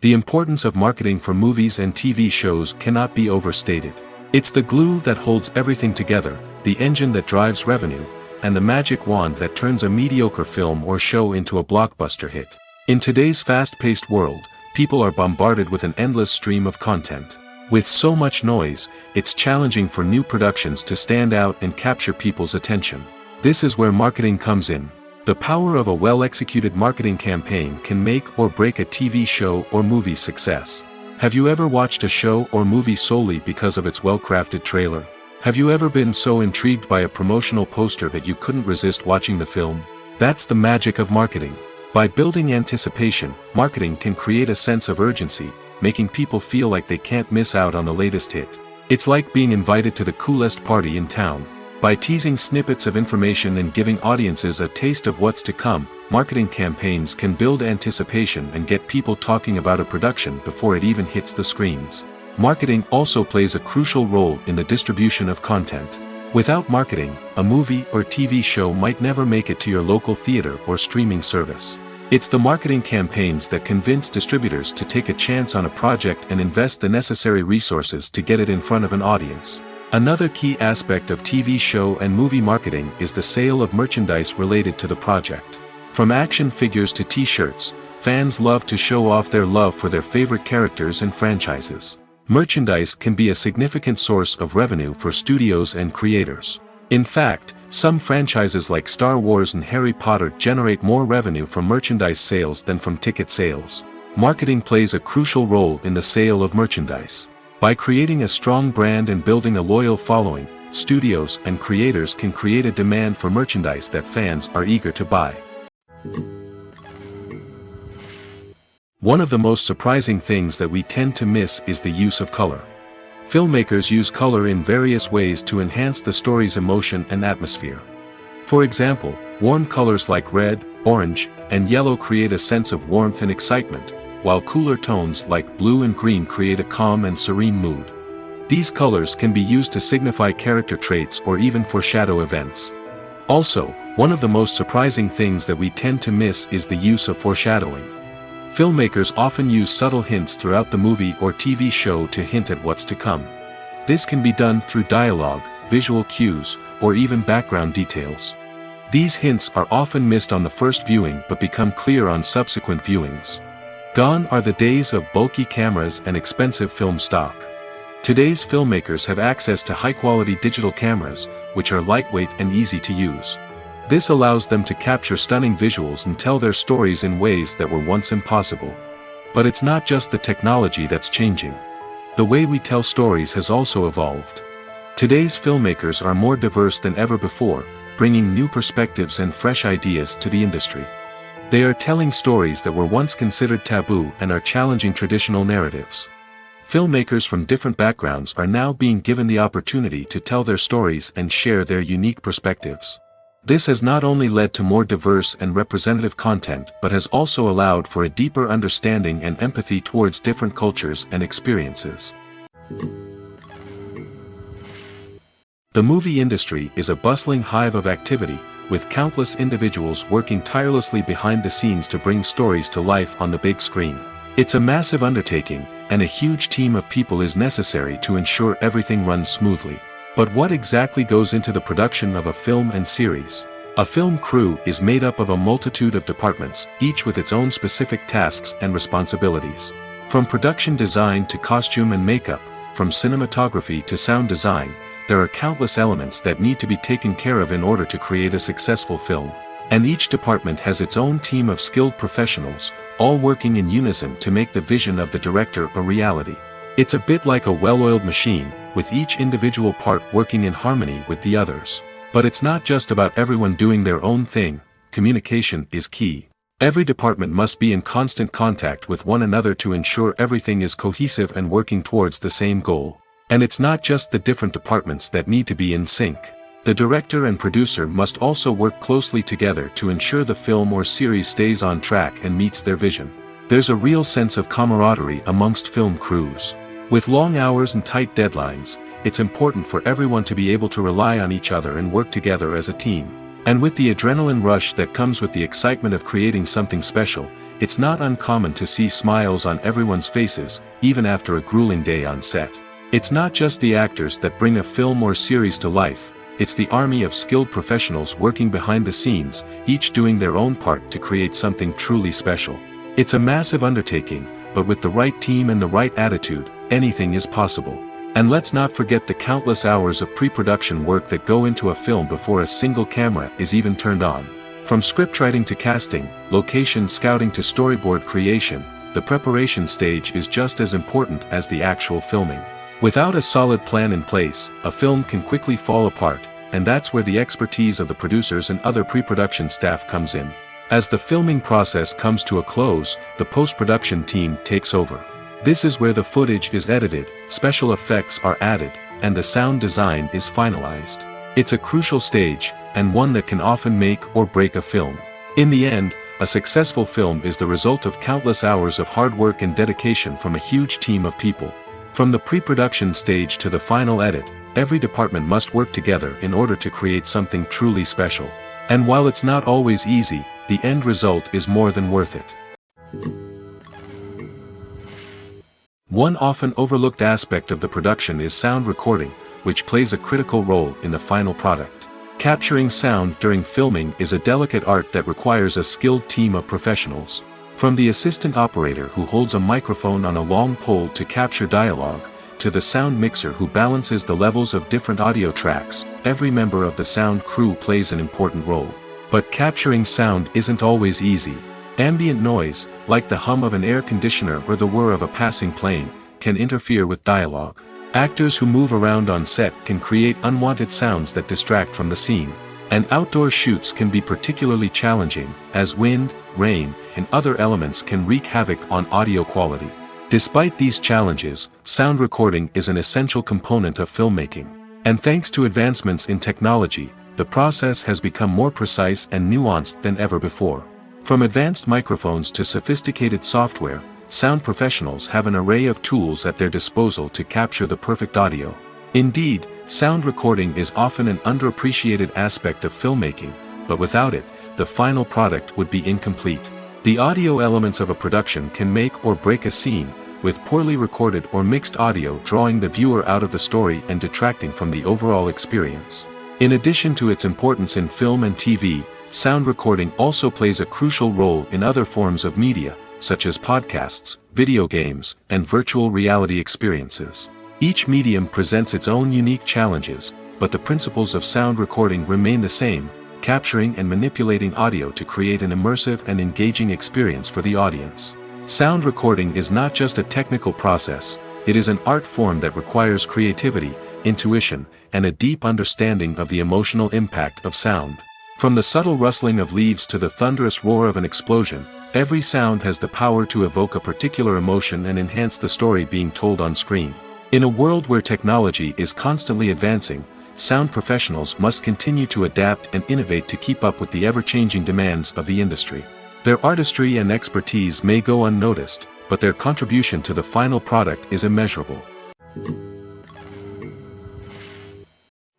The importance of marketing for movies and TV shows cannot be overstated. It's the glue that holds everything together, the engine that drives revenue, and the magic wand that turns a mediocre film or show into a blockbuster hit. In today's fast-paced world, people are bombarded with an endless stream of content. With so much noise, it's challenging for new productions to stand out and capture people's attention. This is where marketing comes in. The power of a well-executed marketing campaign can make or break a TV show or movie's success. Have you ever watched a show or movie solely because of its well-crafted trailer? Have you ever been so intrigued by a promotional poster that you couldn't resist watching the film? That's the magic of marketing. By building anticipation, marketing can create a sense of urgency, making people feel like they can't miss out on the latest hit. It's like being invited to the coolest party in town. By teasing snippets of information and giving audiences a taste of what's to come, marketing campaigns can build anticipation and get people talking about a production before it even hits the screens. Marketing also plays a crucial role in the distribution of content. Without marketing, a movie or TV show might never make it to your local theater or streaming service. It's the marketing campaigns that convince distributors to take a chance on a project and invest the necessary resources to get it in front of an audience. Another key aspect of TV show and movie marketing is the sale of merchandise related to the project. From action figures to t-shirts, fans love to show off their love for their favorite characters and franchises. Merchandise can be a significant source of revenue for studios and creators. In fact, some franchises like Star Wars and Harry Potter generate more revenue from merchandise sales than from ticket sales. Marketing plays a crucial role in the sale of merchandise. By creating a strong brand and building a loyal following, studios and creators can create a demand for merchandise that fans are eager to buy. One of the most surprising things that we tend to miss is the use of color. Filmmakers use color in various ways to enhance the story's emotion and atmosphere. For example, warm colors like red, orange, and yellow create a sense of warmth and excitement, while cooler tones like blue and green create a calm and serene mood. These colors can be used to signify character traits or even foreshadow events. Also, one of the most surprising things that we tend to miss is the use of foreshadowing. Filmmakers often use subtle hints throughout the movie or TV show to hint at what's to come. This can be done through dialogue, visual cues, or even background details. These hints are often missed on the first viewing but become clear on subsequent viewings. Gone are the days of bulky cameras and expensive film stock. Today's filmmakers have access to high-quality digital cameras, which are lightweight and easy to use. This allows them to capture stunning visuals and tell their stories in ways that were once impossible. But it's not just the technology that's changing. The way we tell stories has also evolved. Today's filmmakers are more diverse than ever before, bringing new perspectives and fresh ideas to the industry. They are telling stories that were once considered taboo and are challenging traditional narratives. Filmmakers from different backgrounds are now being given the opportunity to tell their stories and share their unique perspectives. This has not only led to more diverse and representative content but has also allowed for a deeper understanding and empathy towards different cultures and experiences. The movie industry is a bustling hive of activity, with countless individuals working tirelessly behind the scenes to bring stories to life on the big screen. It's a massive undertaking, and a huge team of people is necessary to ensure everything runs smoothly. But what exactly goes into the production of a film and series? A film crew is made up of a multitude of departments, each with its own specific tasks and responsibilities. From production design to costume and makeup, from cinematography to sound design, there are countless elements that need to be taken care of in order to create a successful film. And each department has its own team of skilled professionals, all working in unison to make the vision of the director a reality. It's a bit like a well-oiled machine, with each individual part working in harmony with the others. But it's not just about everyone doing their own thing. Communication is key. Every department must be in constant contact with one another to ensure everything is cohesive and working towards the same goal. And it's not just the different departments that need to be in sync. The director and producer must also work closely together to ensure the film or series stays on track and meets their vision. There's a real sense of camaraderie amongst film crews. With long hours and tight deadlines, it's important for everyone to be able to rely on each other and work together as a team. And with the adrenaline rush that comes with the excitement of creating something special, it's not uncommon to see smiles on everyone's faces, even after a grueling day on set. It's not just the actors that bring a film or series to life, it's the army of skilled professionals working behind the scenes, each doing their own part to create something truly special. It's a massive undertaking, but with the right team and the right attitude, anything is possible. And let's not forget the countless hours of pre-production work that go into a film before a single camera is even turned on. From scriptwriting to casting, location scouting to storyboard creation, the preparation stage is just as important as the actual filming. Without a solid plan in place, a film can quickly fall apart, and that's where the expertise of the producers and other pre-production staff comes in. As the filming process comes to a close, the post-production team takes over. This is where the footage is edited, special effects are added, and the sound design is finalized. It's a crucial stage, and one that can often make or break a film. In the end, a successful film is the result of countless hours of hard work and dedication from a huge team of people. From the pre-production stage to the final edit, every department must work together in order to create something truly special. And while it's not always easy, the end result is more than worth it. One often overlooked aspect of the production is sound recording, which plays a critical role in the final product. Capturing sound during filming is a delicate art that requires a skilled team of professionals. From the assistant operator who holds a microphone on a long pole to capture dialogue, to the sound mixer who balances the levels of different audio tracks, every member of the sound crew plays an important role. But capturing sound isn't always easy. Ambient noise, like the hum of an air conditioner or the whir of a passing plane, can interfere with dialogue. Actors who move around on set can create unwanted sounds that distract from the scene. And outdoor shoots can be particularly challenging, as wind, rain, and other elements can wreak havoc on audio quality. Despite these challenges, sound recording is an essential component of filmmaking. And thanks to advancements in technology, the process has become more precise and nuanced than ever before. From advanced microphones to sophisticated software, sound professionals have an array of tools at their disposal to capture the perfect audio. Indeed, sound recording is often an underappreciated aspect of filmmaking, but without it, the final product would be incomplete. The audio elements of a production can make or break a scene, with poorly recorded or mixed audio drawing the viewer out of the story and detracting from the overall experience. In addition to its importance in film and TV, sound recording also plays a crucial role in other forms of media, such as podcasts, video games, and virtual reality experiences. Each medium presents its own unique challenges, but the principles of sound recording remain the same, capturing and manipulating audio to create an immersive and engaging experience for the audience. Sound recording is not just a technical process, it is an art form that requires creativity, intuition, and a deep understanding of the emotional impact of sound. From the subtle rustling of leaves to the thunderous roar of an explosion, every sound has the power to evoke a particular emotion and enhance the story being told on screen. In a world where technology is constantly advancing, sound professionals must continue to adapt and innovate to keep up with the ever-changing demands of the industry. Their artistry and expertise may go unnoticed, but their contribution to the final product is immeasurable.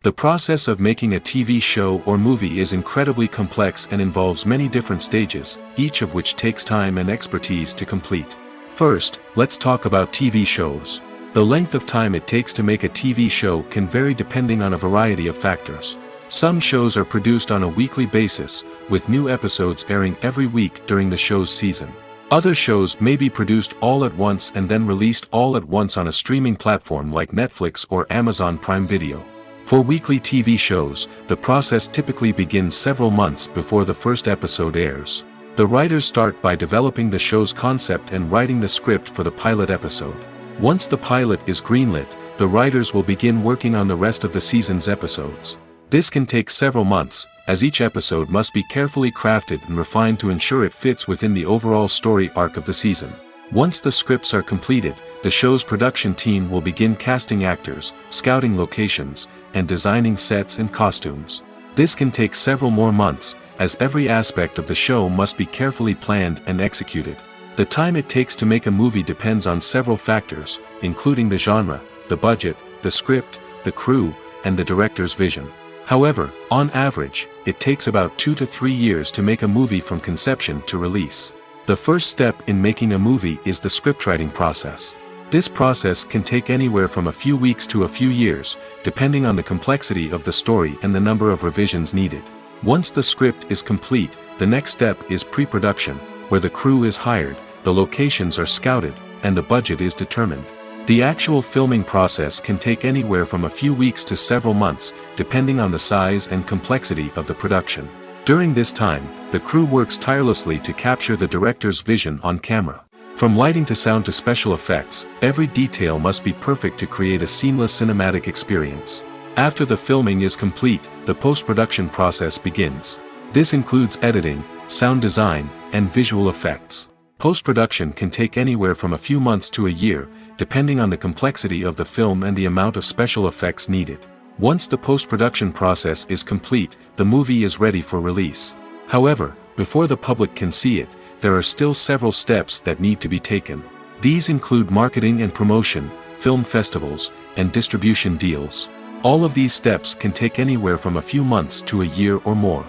The process of making a TV show or movie is incredibly complex and involves many different stages, each of which takes time and expertise to complete. First, let's talk about TV shows. The length of time it takes to make a TV show can vary depending on a variety of factors. Some shows are produced on a weekly basis, with new episodes airing every week during the show's season. Other shows may be produced all at once and then released all at once on a streaming platform like Netflix or Amazon Prime Video. For weekly TV shows, the process typically begins several months before the first episode airs. The writers start by developing the show's concept and writing the script for the pilot episode. Once the pilot is greenlit, the writers will begin working on the rest of the season's episodes. This can take several months, as each episode must be carefully crafted and refined to ensure it fits within the overall story arc of the season. Once the scripts are completed, the show's production team will begin casting actors, scouting locations, and designing sets and costumes. This can take several more months, as every aspect of the show must be carefully planned and executed. The time it takes to make a movie depends on several factors, including the genre, the budget, the script, the crew, and the director's vision. However, on average, it takes about 2 to 3 years to make a movie from conception to release. The first step in making a movie is the scriptwriting process. This process can take anywhere from a few weeks to a few years, depending on the complexity of the story and the number of revisions needed. Once the script is complete, the next step is pre-production, where the crew is hired, the locations are scouted, and the budget is determined. The actual filming process can take anywhere from a few weeks to several months, depending on the size and complexity of the production. During this time, the crew works tirelessly to capture the director's vision on camera. From lighting to sound to special effects, every detail must be perfect to create a seamless cinematic experience. After the filming is complete, the post-production process begins. This includes editing, sound design, and visual effects. Post-production can take anywhere from a few months to a year, depending on the complexity of the film and the amount of special effects needed. Once the post-production process is complete, the movie is ready for release. However, before the public can see it, there are still several steps that need to be taken. These include marketing and promotion, film festivals, and distribution deals. All of these steps can take anywhere from a few months to a year or more.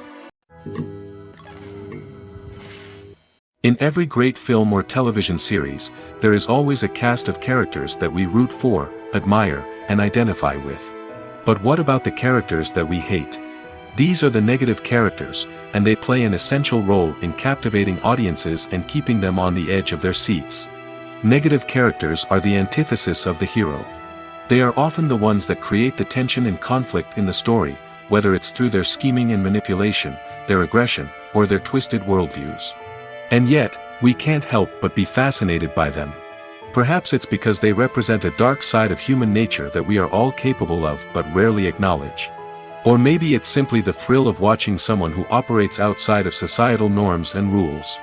In every great film or television series, there is always a cast of characters that we root for, admire, and identify with. But what about the characters that we hate? These are the negative characters, and they play an essential role in captivating audiences and keeping them on the edge of their seats. Negative characters are the antithesis of the hero. They are often the ones that create the tension and conflict in the story, whether it's through their scheming and manipulation, their aggression, or their twisted worldviews. And yet, we can't help but be fascinated by them. Perhaps it's because they represent a dark side of human nature that we are all capable of but rarely acknowledge. Or maybe it's simply the thrill of watching someone who operates outside of societal norms and rules.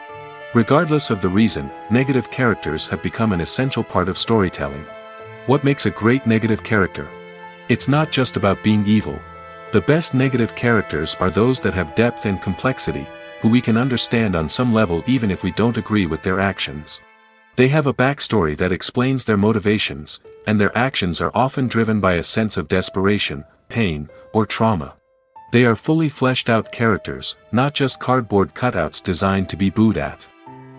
Regardless of the reason, negative characters have become an essential part of storytelling. What makes a great negative character? It's not just about being evil. The best negative characters are those that have depth and complexity, who we can understand on some level even if we don't agree with their actions. They have a backstory that explains their motivations, and their actions are often driven by a sense of desperation, pain, or trauma. They are fully fleshed out characters, not just cardboard cutouts designed to be booed at.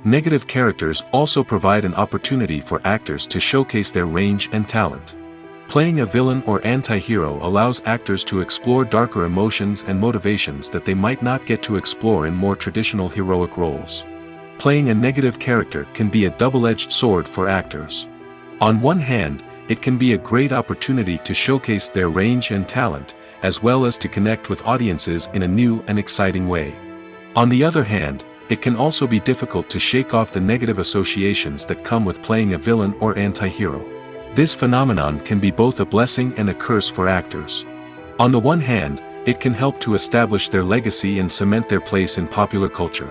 Negative characters also provide an opportunity for actors to showcase their range and talent. Playing a villain or anti-hero allows actors to explore darker emotions and motivations that they might not get to explore in more traditional heroic roles. Playing a negative character can be a double-edged sword for actors. On one hand, it can be a great opportunity to showcase their range and talent, as well as to connect with audiences in a new and exciting way. On the other hand, it can also be difficult to shake off the negative associations that come with playing a villain or anti-hero. This phenomenon can be both a blessing and a curse for actors. On the one hand, it can help to establish their legacy and cement their place in popular culture.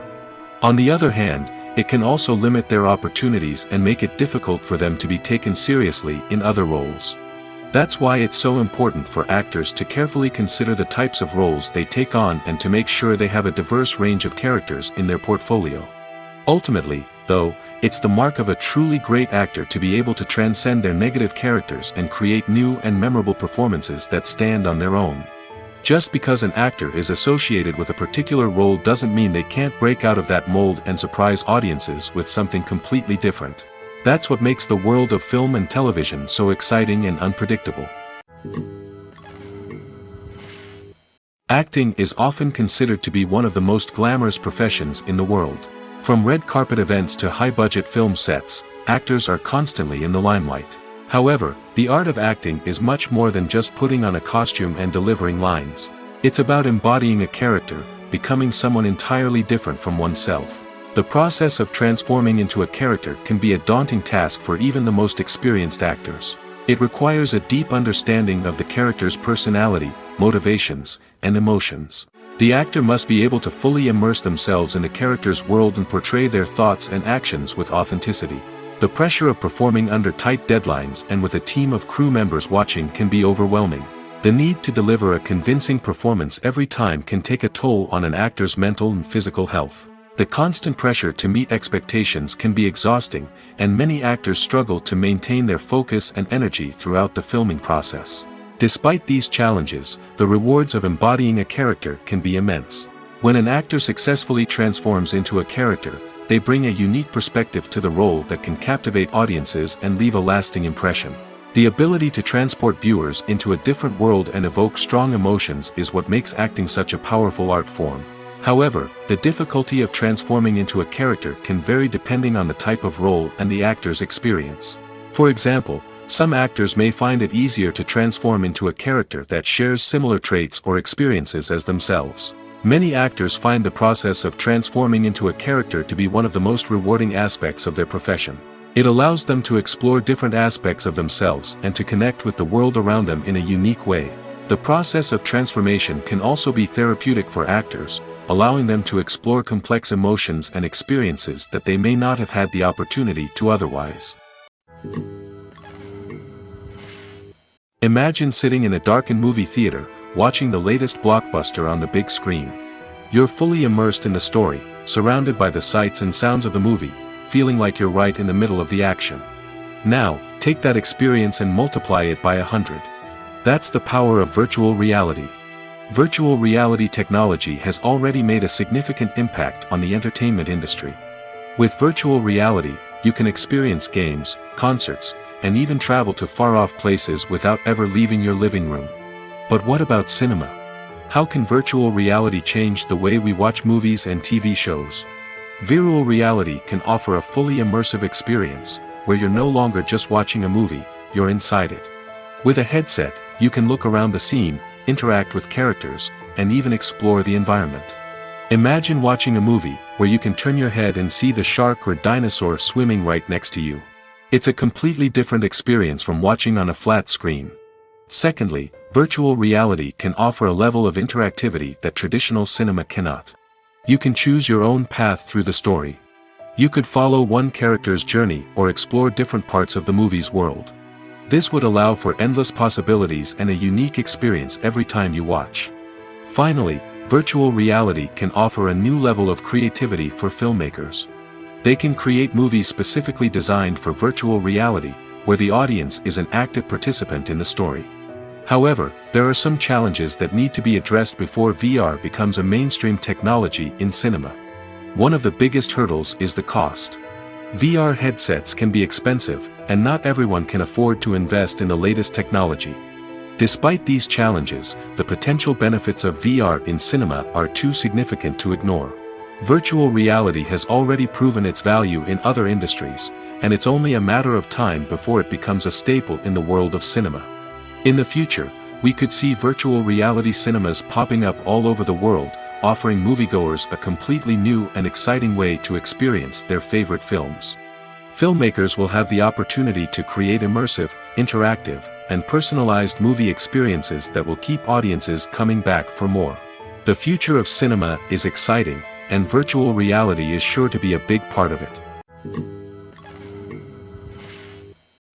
On the other hand, it can also limit their opportunities and make it difficult for them to be taken seriously in other roles. That's why it's so important for actors to carefully consider the types of roles they take on and to make sure they have a diverse range of characters in their portfolio. Ultimately, though, it's the mark of a truly great actor to be able to transcend their negative characters and create new and memorable performances that stand on their own. Just because an actor is associated with a particular role doesn't mean they can't break out of that mold and surprise audiences with something completely different. That's what makes the world of film and television so exciting and unpredictable. Acting is often considered to be one of the most glamorous professions in the world. From red carpet events to high-budget film sets, actors are constantly in the limelight. However, the art of acting is much more than just putting on a costume and delivering lines. It's about embodying a character, becoming someone entirely different from oneself. The process of transforming into a character can be a daunting task for even the most experienced actors. It requires a deep understanding of the character's personality, motivations, and emotions. The actor must be able to fully immerse themselves in the character's world and portray their thoughts and actions with authenticity. The pressure of performing under tight deadlines and with a team of crew members watching can be overwhelming. The need to deliver a convincing performance every time can take a toll on an actor's mental and physical health. The constant pressure to meet expectations can be exhausting, and many actors struggle to maintain their focus and energy throughout the filming process. Despite these challenges, the rewards of embodying a character can be immense. When an actor successfully transforms into a character, they bring a unique perspective to the role that can captivate audiences and leave a lasting impression. The ability to transport viewers into a different world and evoke strong emotions is what makes acting such a powerful art form. However, the difficulty of transforming into a character can vary depending on the type of role and the actor's experience. For example, Some actors may find it easier to transform into a character that shares similar traits or experiences as themselves. Many actors find the process of transforming into a character to be one of the most rewarding aspects of their profession. It allows them to explore different aspects of themselves and to connect with the world around them in a unique way. The process of transformation can also be therapeutic for actors, allowing them to explore complex emotions and experiences that they may not have had the opportunity to otherwise. Imagine sitting in a darkened movie theater, watching the latest blockbuster on the big screen. You're fully immersed in the story, surrounded by the sights and sounds of the movie, feeling like you're right in the middle of the action. Now, take that experience and multiply it by 100. That's the power of virtual reality. Virtual reality technology has already made a significant impact on the entertainment industry. With virtual reality, you can experience games, concerts, and even travel to far-off places without ever leaving your living room. But what about cinema? How can virtual reality change the way we watch movies and TV shows? Virtual reality can offer a fully immersive experience, where you're no longer just watching a movie, you're inside it. With a headset, you can look around the scene, interact with characters, and even explore the environment. Imagine watching a movie, where you can turn your head and see the shark or dinosaur swimming right next to you. It's a completely different experience from watching on a flat screen. Secondly, virtual reality can offer a level of interactivity that traditional cinema cannot. You can choose your own path through the story. You could follow one character's journey or explore different parts of the movie's world. This would allow for endless possibilities and a unique experience every time you watch. Finally, virtual reality can offer a new level of creativity for filmmakers. They can create movies specifically designed for virtual reality, where the audience is an active participant in the story. However, there are some challenges that need to be addressed before VR becomes a mainstream technology in cinema. One of the biggest hurdles is the cost. VR headsets can be expensive, and not everyone can afford to invest in the latest technology. Despite these challenges, the potential benefits of VR in cinema are too significant to ignore. Virtual reality has already proven its value in other industries, and it's only a matter of time before it becomes a staple in the world of cinema. In the future, we could see virtual reality cinemas popping up all over the world, offering moviegoers a completely new and exciting way to experience their favorite films. Filmmakers will have the opportunity to create immersive, interactive, and personalized movie experiences that will keep audiences coming back for more. The future of cinema is exciting, and virtual reality is sure to be a big part of it.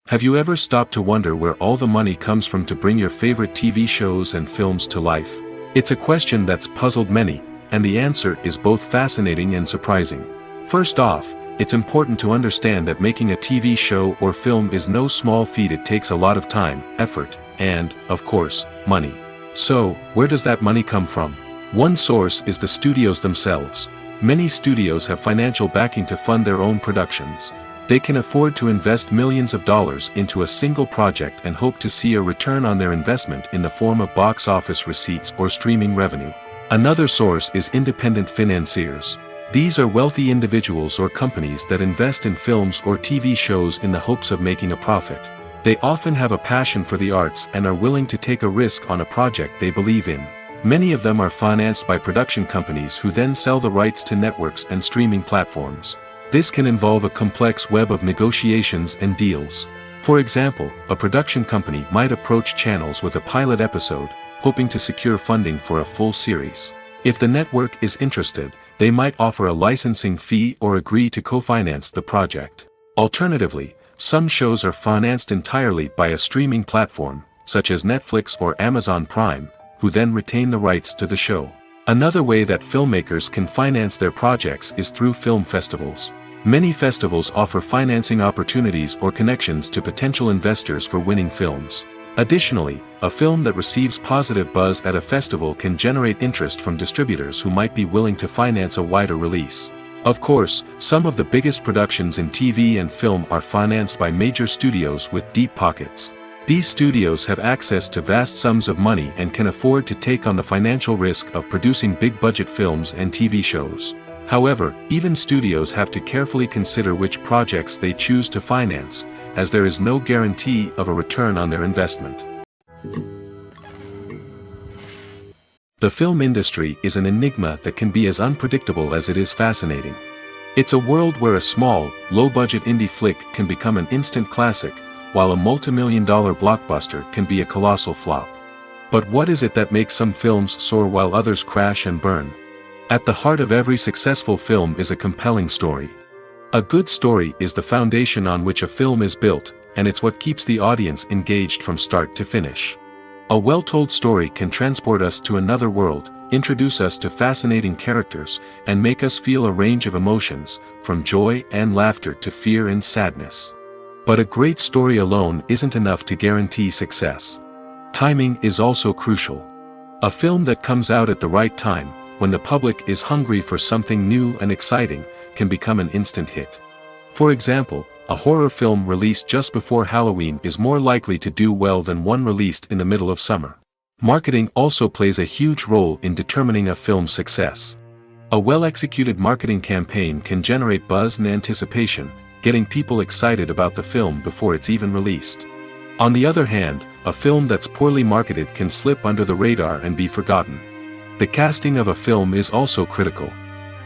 Have you ever stopped to wonder where all the money comes from to bring your favorite TV shows and films to life? It's a question that's puzzled many, and the answer is both fascinating and surprising. First off, it's important to understand that making a TV show or film is no small feat. It takes a lot of time, effort, and, of course, money. So, where does that money come from? One source is the studios themselves. Many studios have financial backing to fund their own productions. They can afford to invest millions of dollars into a single project and hope to see a return on their investment in the form of box office receipts or streaming revenue. Another source is independent financiers. These are wealthy individuals or companies that invest in films or TV shows in the hopes of making a profit. They often have a passion for the arts and are willing to take a risk on a project they believe in. Many of them are financed by production companies who then sell the rights to networks and streaming platforms. This can involve a complex web of negotiations and deals. For example, a production company might approach channels with a pilot episode, hoping to secure funding for a full series. If the network is interested, they might offer a licensing fee or agree to co-finance the project. Alternatively, some shows are financed entirely by a streaming platform, such as Netflix or Amazon Prime, who then retain the rights to the show. Another way that filmmakers can finance their projects is through film festivals. Many festivals offer financing opportunities or connections to potential investors for winning films. Additionally, a film that receives positive buzz at a festival can generate interest from distributors who might be willing to finance a wider release. Of course, some of the biggest productions in TV and film are financed by major studios with deep pockets. These studios have access to vast sums of money and can afford to take on the financial risk of producing big-budget films and TV shows. However, even studios have to carefully consider which projects they choose to finance, as there is no guarantee of a return on their investment. The film industry is an enigma that can be as unpredictable as it is fascinating. It's a world where a small, low-budget indie flick can become an instant classic, while a multi-million-dollar blockbuster can be a colossal flop. But what is it that makes some films soar while others crash and burn? At the heart of every successful film is a compelling story. A good story is the foundation on which a film is built, and it's what keeps the audience engaged from start to finish. A well-told story can transport us to another world, introduce us to fascinating characters, and make us feel a range of emotions, from joy and laughter to fear and sadness. But a great story alone isn't enough to guarantee success. Timing is also crucial. A film that comes out at the right time, when the public is hungry for something new and exciting, can become an instant hit. For example, a horror film released just before Halloween is more likely to do well than one released in the middle of summer. Marketing also plays a huge role in determining a film's success. A well-executed marketing campaign can generate buzz and anticipation, getting people excited about the film before it's even released. On the other hand, a film that's poorly marketed can slip under the radar and be forgotten. The casting of a film is also critical.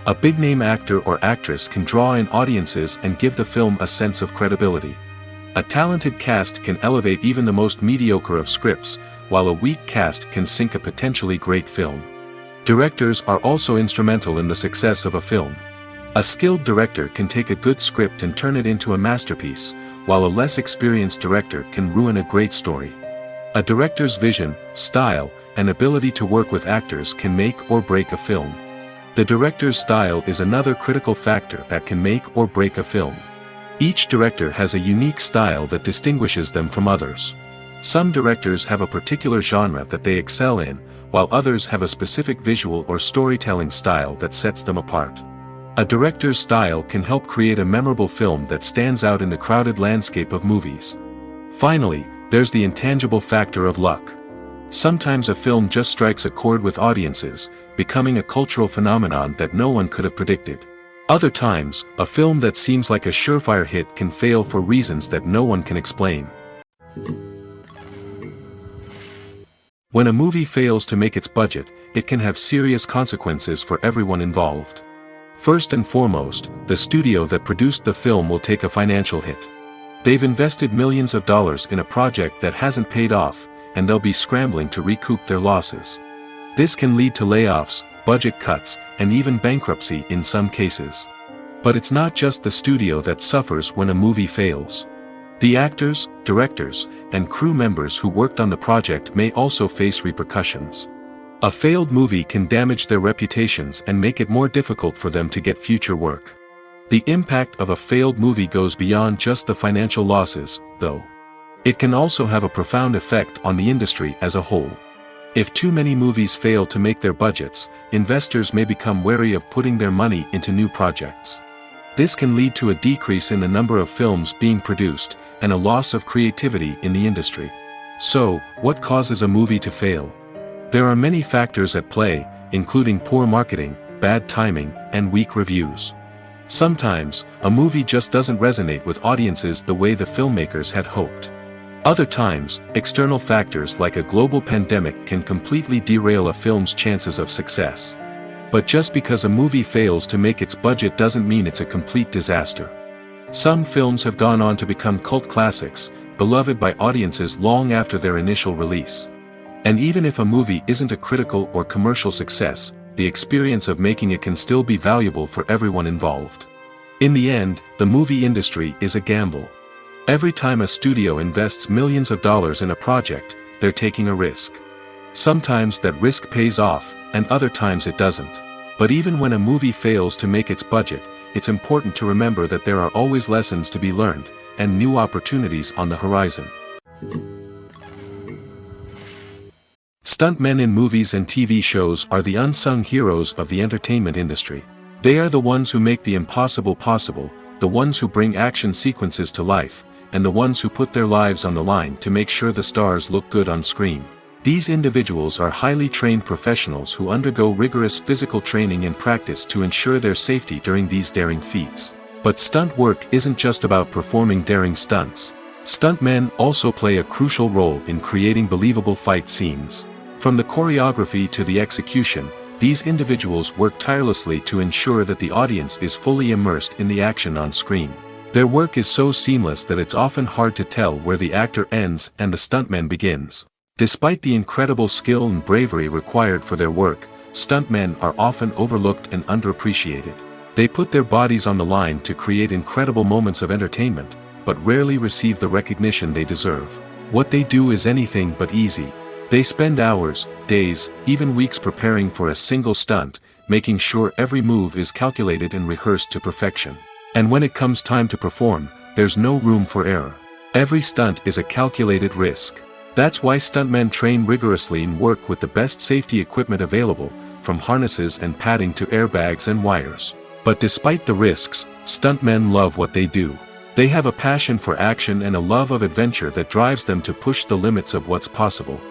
A big-name actor or actress can draw in audiences and give the film a sense of credibility. A talented cast can elevate even the most mediocre of scripts, while a weak cast can sink a potentially great film. Directors are also instrumental in the success of a film. A skilled director can take a good script and turn it into a masterpiece, while a less experienced director can ruin a great story. A director's vision, style, and ability to work with actors can make or break a film. The director's style is another critical factor that can make or break a film. Each director has a unique style that distinguishes them from others. Some directors have a particular genre that they excel in, while others have a specific visual or storytelling style that sets them apart. A director's style can help create a memorable film that stands out in the crowded landscape of movies. Finally, there's the intangible factor of luck. Sometimes a film just strikes a chord with audiences, becoming a cultural phenomenon that no one could have predicted. Other times, a film that seems like a surefire hit can fail for reasons that no one can explain. When a movie fails to make its budget, it can have serious consequences for everyone involved. First and foremost, the studio that produced the film will take a financial hit. They've invested millions of dollars in a project that hasn't paid off, and they'll be scrambling to recoup their losses. This can lead to layoffs, budget cuts, and even bankruptcy in some cases. But it's not just the studio that suffers when a movie fails. The actors, directors, and crew members who worked on the project may also face repercussions. A failed movie can damage their reputations and make it more difficult for them to get future work. The impact of a failed movie goes beyond just the financial losses, though. It can also have a profound effect on the industry as a whole. If too many movies fail to make their budgets, investors may become wary of putting their money into new projects. This can lead to a decrease in the number of films being produced, and a loss of creativity in the industry. So, what causes a movie to fail? There are many factors at play, including poor marketing, bad timing, and weak reviews. Sometimes, a movie just doesn't resonate with audiences the way the filmmakers had hoped. Other times, external factors like a global pandemic can completely derail a film's chances of success. But just because a movie fails to make its budget doesn't mean it's a complete disaster. Some films have gone on to become cult classics, beloved by audiences long after their initial release. And even if a movie isn't a critical or commercial success, the experience of making it can still be valuable for everyone involved. In the end, the movie industry is a gamble. Every time a studio invests millions of dollars in a project, they're taking a risk. Sometimes that risk pays off, and other times it doesn't. But even when a movie fails to make its budget, it's important to remember that there are always lessons to be learned, and new opportunities on the horizon. Stuntmen in movies and TV shows are the unsung heroes of the entertainment industry. They are the ones who make the impossible possible, the ones who bring action sequences to life, and the ones who put their lives on the line to make sure the stars look good on screen. These individuals are highly trained professionals who undergo rigorous physical training and practice to ensure their safety during these daring feats. But stunt work isn't just about performing daring stunts. Stuntmen also play a crucial role in creating believable fight scenes. From the choreography to the execution, these individuals work tirelessly to ensure that the audience is fully immersed in the action on screen. Their work is so seamless that it's often hard to tell where the actor ends and the stuntman begins. Despite the incredible skill and bravery required for their work, stuntmen are often overlooked and underappreciated. They put their bodies on the line to create incredible moments of entertainment, but rarely receive the recognition they deserve. What they do is anything but easy. They spend hours, days, even weeks preparing for a single stunt, making sure every move is calculated and rehearsed to perfection. And when it comes time to perform, there's no room for error. Every stunt is a calculated risk. That's why stuntmen train rigorously and work with the best safety equipment available, from harnesses and padding to airbags and wires. But despite the risks, stuntmen love what they do. They have a passion for action and a love of adventure that drives them to push the limits of what's possible.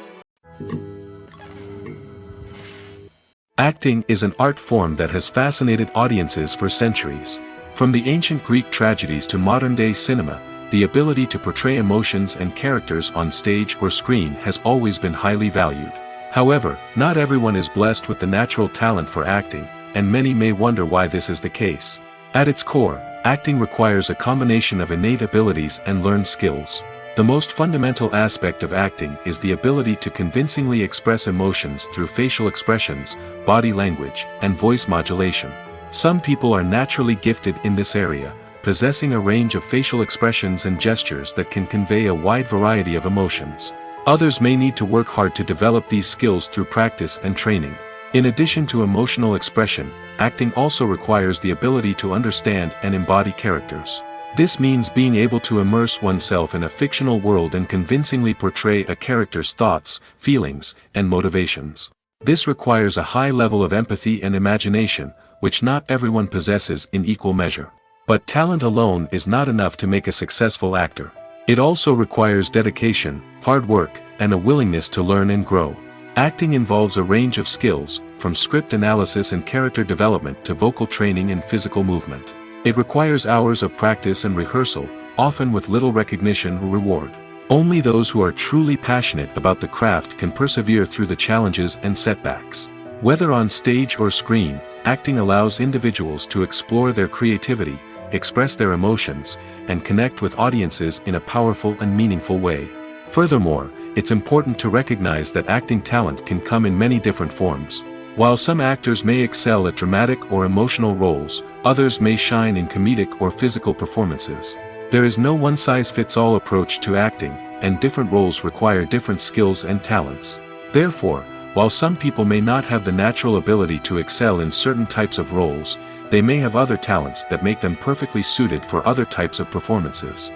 Acting is an art form that has fascinated audiences for centuries. From the ancient Greek tragedies to modern-day cinema, the ability to portray emotions and characters on stage or screen has always been highly valued. However, not everyone is blessed with the natural talent for acting, and many may wonder why this is the case. At its core, acting requires a combination of innate abilities and learned skills. The most fundamental aspect of acting is the ability to convincingly express emotions through facial expressions, body language, and voice modulation. Some people are naturally gifted in this area, possessing a range of facial expressions and gestures that can convey a wide variety of emotions. Others may need to work hard to develop these skills through practice and training. In addition to emotional expression, acting also requires the ability to understand and embody characters. This means being able to immerse oneself in a fictional world and convincingly portray a character's thoughts, feelings, and motivations. This requires a high level of empathy and imagination, which not everyone possesses in equal measure. But talent alone is not enough to make a successful actor. It also requires dedication, hard work, and a willingness to learn and grow. Acting involves a range of skills, from script analysis and character development to vocal training and physical movement. It requires hours of practice and rehearsal, often with little recognition or reward. Only those who are truly passionate about the craft can persevere through the challenges and setbacks. Whether on stage or screen, acting allows individuals to explore their creativity, express their emotions, and connect with audiences in a powerful and meaningful way. Furthermore, it's important to recognize that acting talent can come in many different forms. While some actors may excel at dramatic or emotional roles, others may shine in comedic or physical performances. There is no one-size-fits-all approach to acting, and different roles require different skills and talents. Therefore, while some people may not have the natural ability to excel in certain types of roles, they may have other talents that make them perfectly suited for other types of performances.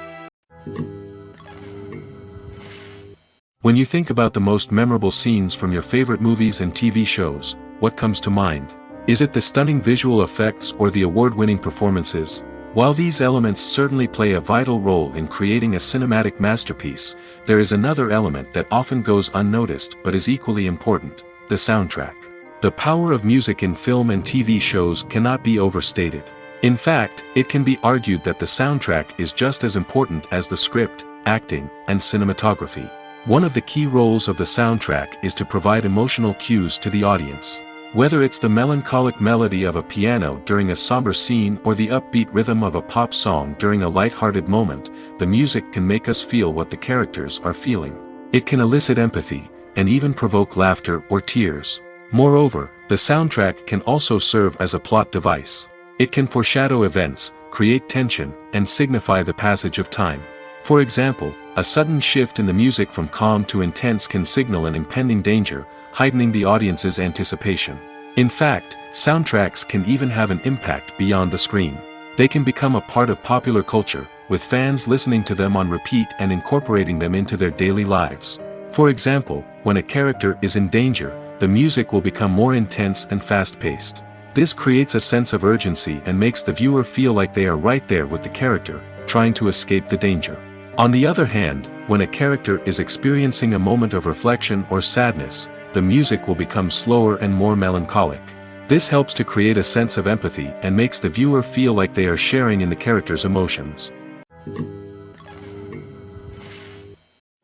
When you think about the most memorable scenes from your favorite movies and TV shows, what comes to mind? Is it the stunning visual effects or the award-winning performances? While these elements certainly play a vital role in creating a cinematic masterpiece, there is another element that often goes unnoticed but is equally important: the soundtrack. The power of music in film and TV shows cannot be overstated. In fact, it can be argued that the soundtrack is just as important as the script, acting, and cinematography. One of the key roles of the soundtrack is to provide emotional cues to the audience. Whether it's the melancholic melody of a piano during a somber scene or the upbeat rhythm of a pop song during a light-hearted moment, the music can make us feel what the characters are feeling. It can elicit empathy, and even provoke laughter or tears. Moreover, the soundtrack can also serve as a plot device. It can foreshadow events, create tension, and signify the passage of time. For example, a sudden shift in the music from calm to intense can signal an impending danger, heightening the audience's anticipation. In fact, soundtracks can even have an impact beyond the screen. They can become a part of popular culture, with fans listening to them on repeat and incorporating them into their daily lives. For example, when a character is in danger, the music will become more intense and fast-paced. This creates a sense of urgency and makes the viewer feel like they are right there with the character, trying to escape the danger. On the other hand, when a character is experiencing a moment of reflection or sadness, the music will become slower and more melancholic. This helps to create a sense of empathy and makes the viewer feel like they are sharing in the character's emotions.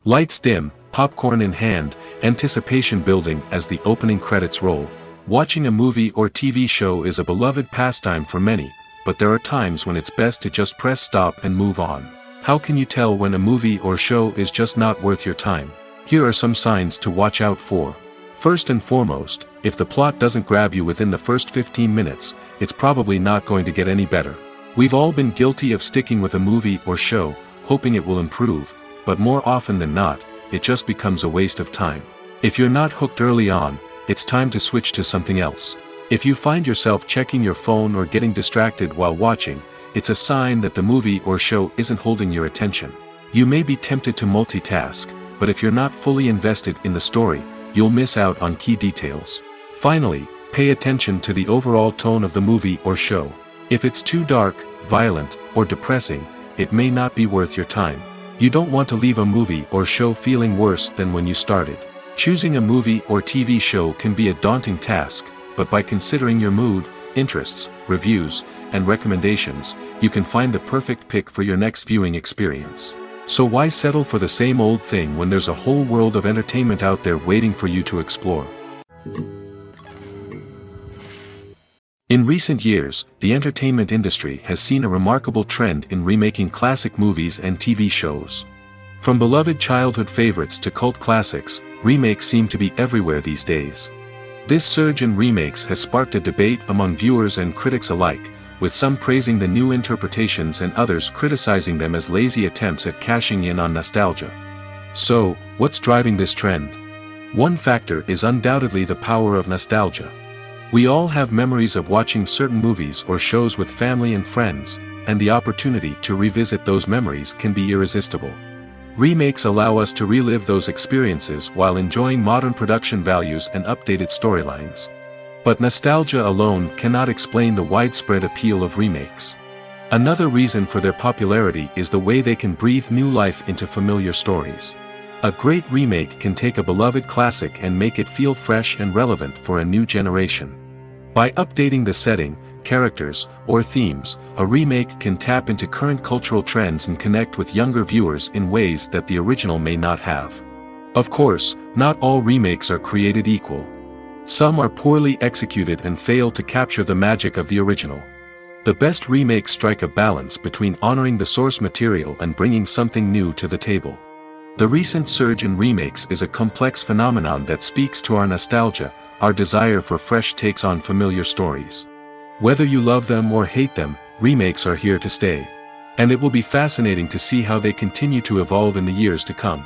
Lights dim, popcorn in hand, anticipation building as the opening credits roll. Watching a movie or TV show is a beloved pastime for many, but there are times when it's best to just press stop and move on. How can you tell when a movie or show is just not worth your time? Here are some signs to watch out for. First and foremost, if the plot doesn't grab you within the first 15 minutes, it's probably not going to get any better. We've all been guilty of sticking with a movie or show, hoping it will improve, but more often than not, it just becomes a waste of time. If you're not hooked early on, it's time to switch to something else. If you find yourself checking your phone or getting distracted while watching, it's a sign that the movie or show isn't holding your attention. You may be tempted to multitask, but if you're not fully invested in the story, you'll miss out on key details. Finally, pay attention to the overall tone of the movie or show. If it's too dark, violent, or depressing, it may not be worth your time. You don't want to leave a movie or show feeling worse than when you started. Choosing a movie or TV show can be a daunting task, but by considering your mood, interests, reviews, and recommendations, you can find the perfect pick for your next viewing experience. So why settle for the same old thing when there's a whole world of entertainment out there waiting for you to explore? In recent years, the entertainment industry has seen a remarkable trend in remaking classic movies and TV shows. From beloved childhood favorites to cult classics, remakes seem to be everywhere these days. This surge in remakes has sparked a debate among viewers and critics alike, with some praising the new interpretations and others criticizing them as lazy attempts at cashing in on nostalgia. So, what's driving this trend? One factor is undoubtedly the power of nostalgia. We all have memories of watching certain movies or shows with family and friends, and the opportunity to revisit those memories can be irresistible. Remakes allow us to relive those experiences while enjoying modern production values and updated storylines. But nostalgia alone cannot explain the widespread appeal of remakes. Another reason for their popularity is the way they can breathe new life into familiar stories. A great remake can take a beloved classic and make it feel fresh and relevant for a new generation. By updating the setting, characters, or themes, a remake can tap into current cultural trends and connect with younger viewers in ways that the original may not have. Of course, not all remakes are created equal. Some are poorly executed and fail to capture the magic of the original. The best remakes strike a balance between honoring the source material and bringing something new to the table. The recent surge in remakes is a complex phenomenon that speaks to our nostalgia, our desire for fresh takes on familiar stories. Whether you love them or hate them, remakes are here to stay. And it will be fascinating to see how they continue to evolve in the years to come.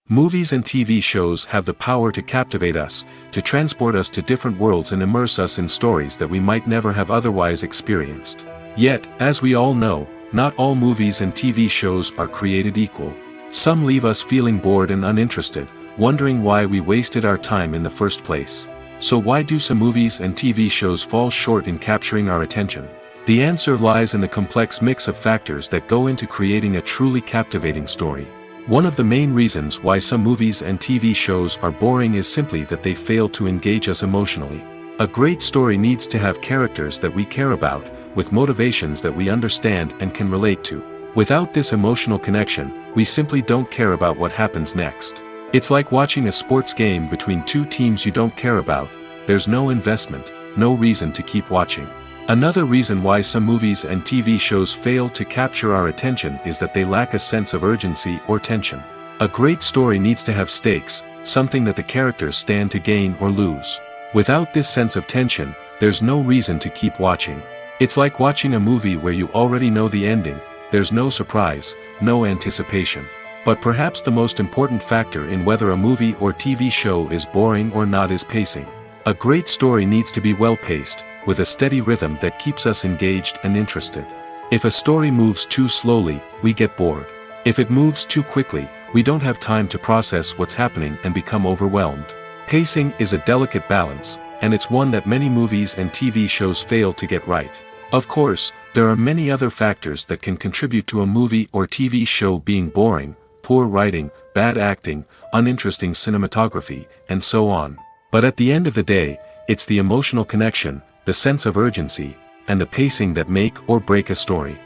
Movies and TV shows have the power to captivate us, to transport us to different worlds and immerse us in stories that we might never have otherwise experienced. Yet, as we all know, not all movies and TV shows are created equal. Some leave us feeling bored and uninterested, wondering why we wasted our time in the first place. So why do some movies and TV shows fall short in capturing our attention? The answer lies in the complex mix of factors that go into creating a truly captivating story. One of the main reasons why some movies and TV shows are boring is simply that they fail to engage us emotionally. A great story needs to have characters that we care about, with motivations that we understand and can relate to. Without this emotional connection, we simply don't care about what happens next. It's like watching a sports game between two teams you don't care about. There's no investment, no reason to keep watching. Another reason why some movies and TV shows fail to capture our attention is that they lack a sense of urgency or tension. A great story needs to have stakes, something that the characters stand to gain or lose. Without this sense of tension, there's no reason to keep watching. It's like watching a movie where you already know the ending. There's no surprise, no anticipation. But perhaps the most important factor in whether a movie or TV show is boring or not is pacing. A great story needs to be well-paced, with a steady rhythm that keeps us engaged and interested. If a story moves too slowly, we get bored. If it moves too quickly, we don't have time to process what's happening and become overwhelmed. Pacing is a delicate balance, and it's one that many movies and TV shows fail to get right. Of course, There are many other factors that can contribute to a movie or TV show being boring: poor writing, bad acting, uninteresting cinematography, and so on. But at the end of the day, it's the emotional connection, the sense of urgency, and the pacing that make or break a story.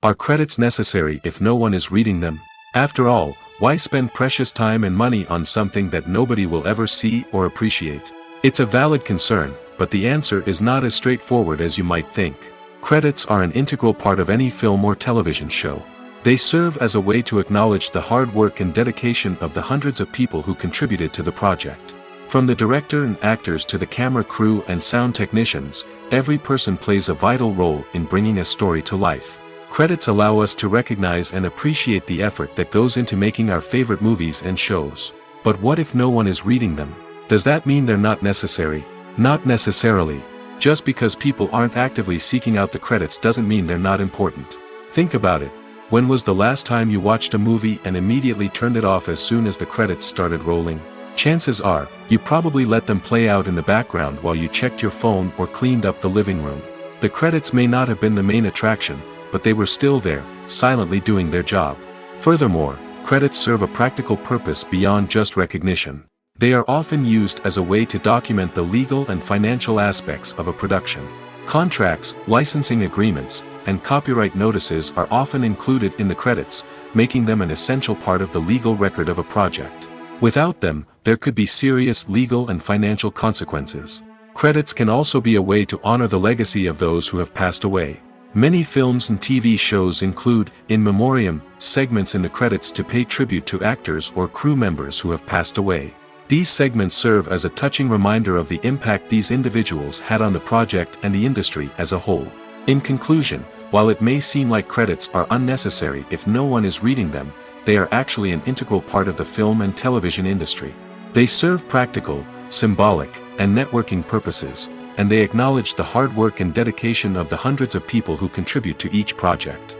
Are credits necessary if no one is reading them? After all, why spend precious time and money on something that nobody will ever see or appreciate? It's a valid concern, but the answer is not as straightforward as you might think. Credits are an integral part of any film or television show. They serve as a way to acknowledge the hard work and dedication of the hundreds of people who contributed to the project. From the director and actors to the camera crew and sound technicians, every person plays a vital role in bringing a story to life. Credits allow us to recognize and appreciate the effort that goes into making our favorite movies and shows. But what if no one is reading them? Does that mean they're not necessary? Not necessarily. Just because people aren't actively seeking out the credits doesn't mean they're not important. Think about it. When was the last time you watched a movie and immediately turned it off as soon as the credits started rolling? Chances are, you probably let them play out in the background while you checked your phone or cleaned up the living room. The credits may not have been the main attraction, but they were still there, silently doing their job. Furthermore, credits serve a practical purpose beyond just recognition. They are often used as a way to document the legal and financial aspects of a production. Contracts, licensing agreements, and copyright notices are often included in the credits, making them an essential part of the legal record of a project. Without them, there could be serious legal and financial consequences. Credits can also be a way to honor the legacy of those who have passed away. Many films and TV shows include, in memoriam, segments in the credits to pay tribute to actors or crew members who have passed away. These segments serve as a touching reminder of the impact these individuals had on the project and the industry as a whole. In conclusion, while it may seem like credits are unnecessary if no one is reading them, they are actually an integral part of the film and television industry. They serve practical, symbolic, and networking purposes, and they acknowledge the hard work and dedication of the hundreds of people who contribute to each project.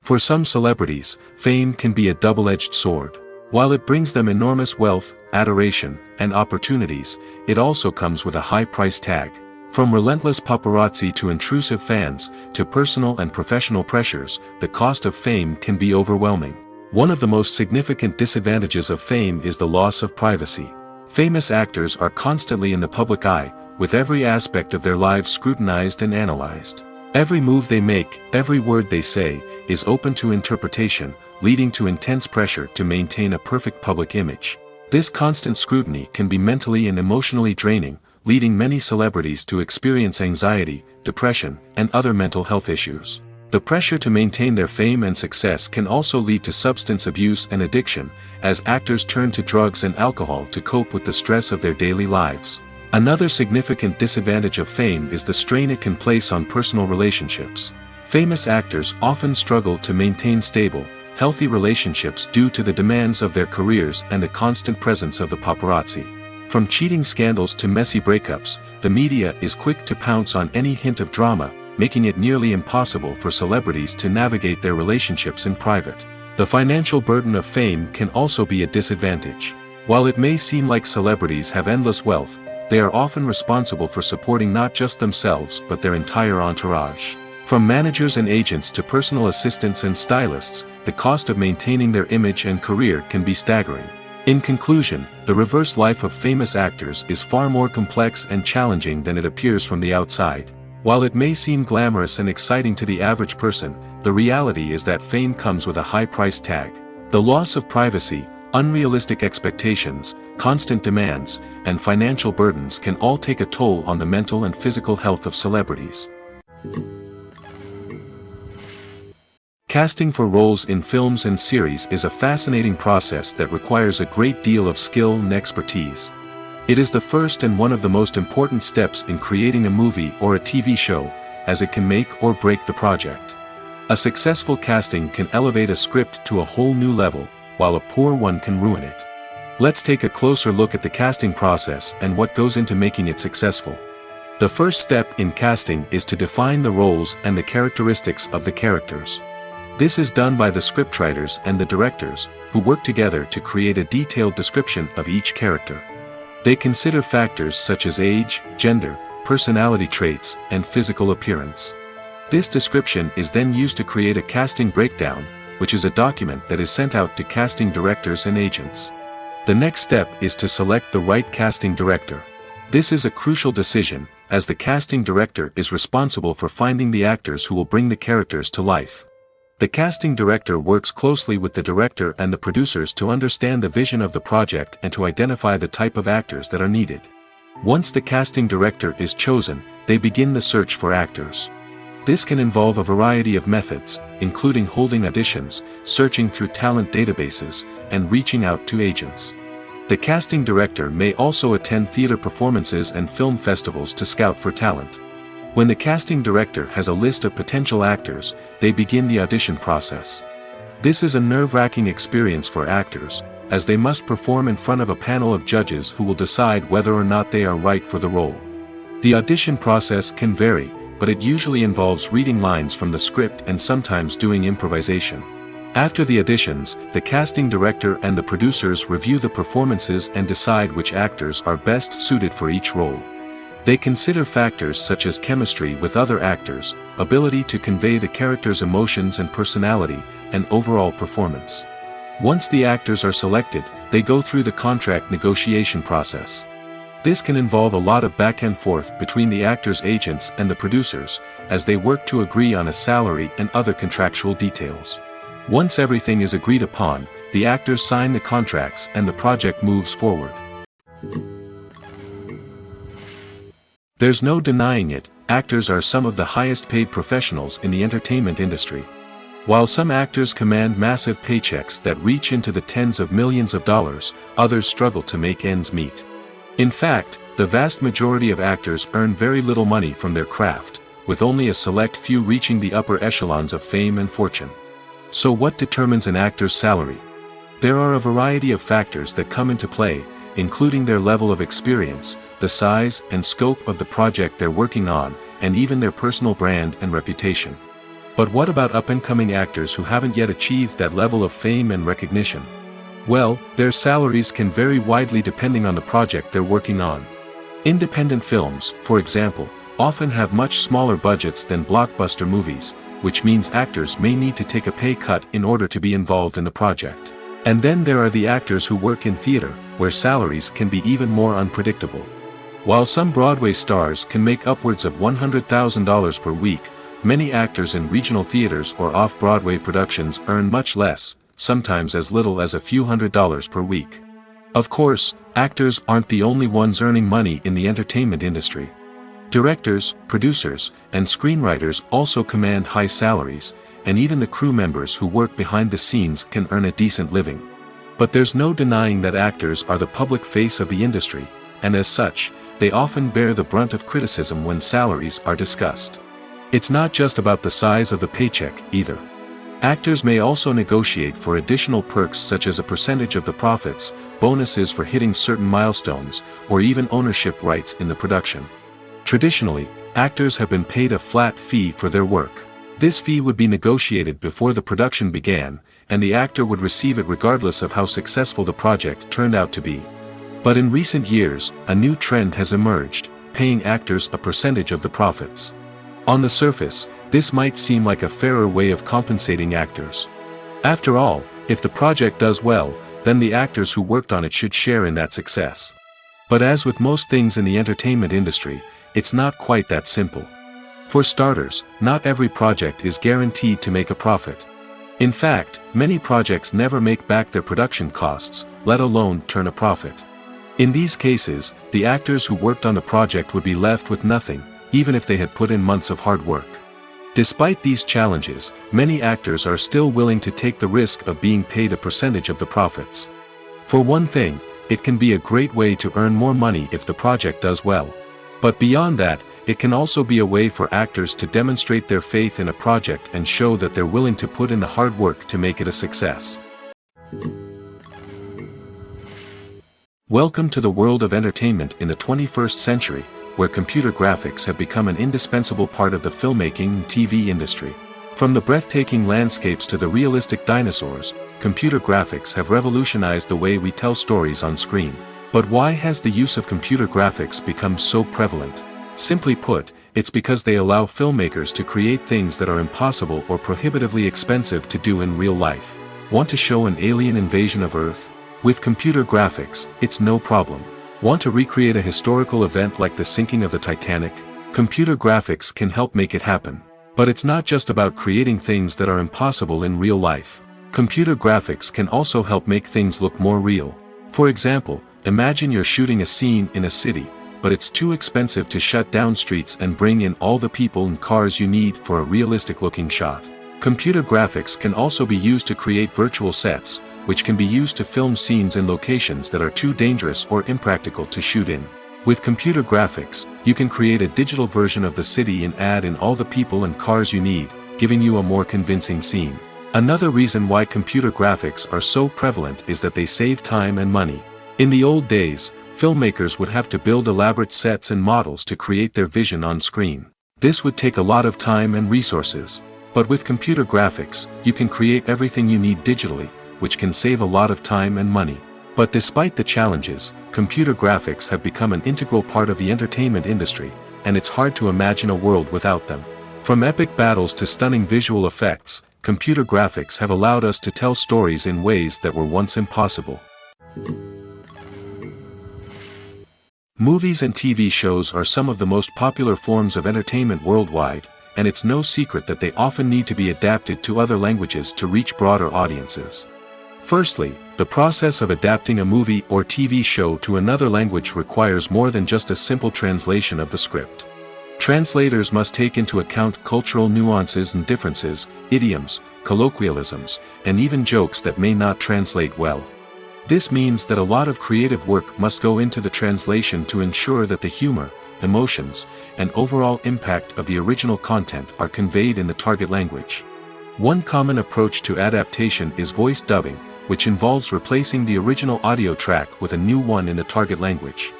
For some celebrities, fame can be a double-edged sword. While it brings them enormous wealth, adoration, and opportunities, it also comes with a high price tag. From relentless paparazzi to intrusive fans, to personal and professional pressures, the cost of fame can be overwhelming. One of the most significant disadvantages of fame is the loss of privacy. Famous actors are constantly in the public eye, with every aspect of their lives scrutinized and analyzed. Every move they make, every word they say, is open to interpretation, leading to intense pressure to maintain a perfect public image. This constant scrutiny can be mentally and emotionally draining, leading many celebrities to experience anxiety, depression, and other mental health issues. The pressure to maintain their fame and success can also lead to substance abuse and addiction, as actors turn to drugs and alcohol to cope with the stress of their daily lives. Another significant disadvantage of fame is the strain it can place on personal relationships. Famous actors often struggle to maintain stable, healthy relationships due to the demands of their careers and the constant presence of the paparazzi. From cheating scandals to messy breakups, the media is quick to pounce on any hint of drama, making it nearly impossible for celebrities to navigate their relationships in private. The financial burden of fame can also be a disadvantage. While it may seem like celebrities have endless wealth, they are often responsible for supporting not just themselves but their entire entourage. From managers and agents to personal assistants and stylists, the cost of maintaining their image and career can be staggering. In conclusion, the reverse life of famous actors is far more complex and challenging than it appears from the outside. While it may seem glamorous and exciting to the average person, the reality is that fame comes with a high price tag. The loss of privacy, unrealistic expectations, constant demands, and financial burdens can all take a toll on the mental and physical health of celebrities. Casting for roles in films and series is a fascinating process that requires a great deal of skill and expertise. It is the first and one of the most important steps in creating a movie or a TV show, as it can make or break the project. A successful casting can elevate a script to a whole new level, while a poor one can ruin it. Let's take a closer look at the casting process and what goes into making it successful. The first step in casting is to define the roles and the characteristics of the characters. This is done by the scriptwriters and the directors, who work together to create a detailed description of each character. They consider factors such as age, gender, personality traits, and physical appearance. This description is then used to create a casting breakdown, which is a document that is sent out to casting directors and agents. The next step is to select the right casting director. This is a crucial decision, as the casting director is responsible for finding the actors who will bring the characters to life. The casting director works closely with the director and the producers to understand the vision of the project and to identify the type of actors that are needed. Once the casting director is chosen, they begin the search for actors. This can involve a variety of methods, including holding auditions, searching through talent databases, and reaching out to agents. The casting director may also attend theater performances and film festivals to scout for talent. When the casting director has a list of potential actors, they begin the audition process. This is a nerve-wracking experience for actors, as they must perform in front of a panel of judges who will decide whether or not they are right for the role. The audition process can vary, but it usually involves reading lines from the script and sometimes doing improvisation. After the auditions, the casting director and the producers review the performances and decide which actors are best suited for each role. They consider factors such as chemistry with other actors, ability to convey the character's emotions and personality, and overall performance. Once the actors are selected, they go through the contract negotiation process. This can involve a lot of back and forth between the actors' agents and the producers, as they work to agree on a salary and other contractual details. Once everything is agreed upon, the actors sign the contracts and the project moves forward. There's no denying it, actors are some of the highest paid professionals in the entertainment industry. While some actors command massive paychecks that reach into the tens of millions of dollars, others struggle to make ends meet. In fact, the vast majority of actors earn very little money from their craft, with only a select few reaching the upper echelons of fame and fortune. So what determines an actor's salary? There are a variety of factors that come into play, including their level of experience, the size and scope of the project they're working on, and even their personal brand and reputation. But what about up-and-coming actors who haven't yet achieved that level of fame and recognition? Well, their salaries can vary widely depending on the project they're working on. Independent films, for example, often have much smaller budgets than blockbuster movies, which means actors may need to take a pay cut in order to be involved in the project. And then there are the actors who work in theater, where salaries can be even more unpredictable. While some Broadway stars can make upwards of $100,000 per week, many actors in regional theaters or off-Broadway productions earn much less, sometimes as little as a few $100s per week. Of course, actors aren't the only ones earning money in the entertainment industry. Directors, producers, and screenwriters also command high salaries, and even the crew members who work behind the scenes can earn a decent living. But there's no denying that actors are the public face of the industry, and as such, they often bear the brunt of criticism when salaries are discussed. It's not just about the size of the paycheck, either. Actors may also negotiate for additional perks such as a percentage of the profits, bonuses for hitting certain milestones, or even ownership rights in the production. Traditionally, actors have been paid a flat fee for their work. This fee would be negotiated before the production began, and the actor would receive it regardless of how successful the project turned out to be. But in recent years, a new trend has emerged, paying actors a percentage of the profits. On the surface, this might seem like a fairer way of compensating actors. After all, if the project does well, then the actors who worked on it should share in that success. But as with most things in the entertainment industry, it's not quite that simple. For starters, not every project is guaranteed to make a profit. In fact, many projects never make back their production costs, let alone turn a profit. In these cases, the actors who worked on the project would be left with nothing, even if they had put in months of hard work. Despite these challenges, many actors are still willing to take the risk of being paid a percentage of the profits. For one thing, it can be a great way to earn more money if the project does well. But beyond that, it can also be a way for actors to demonstrate their faith in a project and show that they're willing to put in the hard work to make it a success. Welcome to the world of entertainment in the 21st century, where computer graphics have become an indispensable part of the filmmaking and TV industry. From the breathtaking landscapes to the realistic dinosaurs, computer graphics have revolutionized the way we tell stories on screen. But why has the use of computer graphics become so prevalent? Simply put, it's because they allow filmmakers to create things that are impossible or prohibitively expensive to do in real life. Want to show an alien invasion of Earth? With computer graphics, it's no problem. Want to recreate a historical event like the sinking of the Titanic? Computer graphics can help make it happen. But it's not just about creating things that are impossible in real life. Computer graphics can also help make things look more real. For example, imagine you're shooting a scene in a city, but it's too expensive to shut down streets and bring in all the people and cars you need for a realistic-looking shot. Computer graphics can also be used to create virtual sets, which can be used to film scenes in locations that are too dangerous or impractical to shoot in. With computer graphics, you can create a digital version of the city and add in all the people and cars you need, giving you a more convincing scene. Another reason why computer graphics are so prevalent is that they save time and money. In the old days, filmmakers would have to build elaborate sets and models to create their vision on screen. This would take a lot of time and resources. But with computer graphics, you can create everything you need digitally, which can save a lot of time and money. But despite the challenges, computer graphics have become an integral part of the entertainment industry, and it's hard to imagine a world without them. From epic battles to stunning visual effects, computer graphics have allowed us to tell stories in ways that were once impossible. Movies and TV shows are some of the most popular forms of entertainment worldwide, and it's no secret that they often need to be adapted to other languages to reach broader audiences. Firstly, the process of adapting a movie or TV show to another language requires more than just a simple translation of the script. Translators must take into account cultural nuances and differences, idioms, colloquialisms, and even jokes that may not translate well. This means that a lot of creative work must go into the translation to ensure that the humor, emotions, and overall impact of the original content are conveyed in the target language. One common approach to adaptation is voice dubbing, which involves replacing the original audio track with a new one in the target language.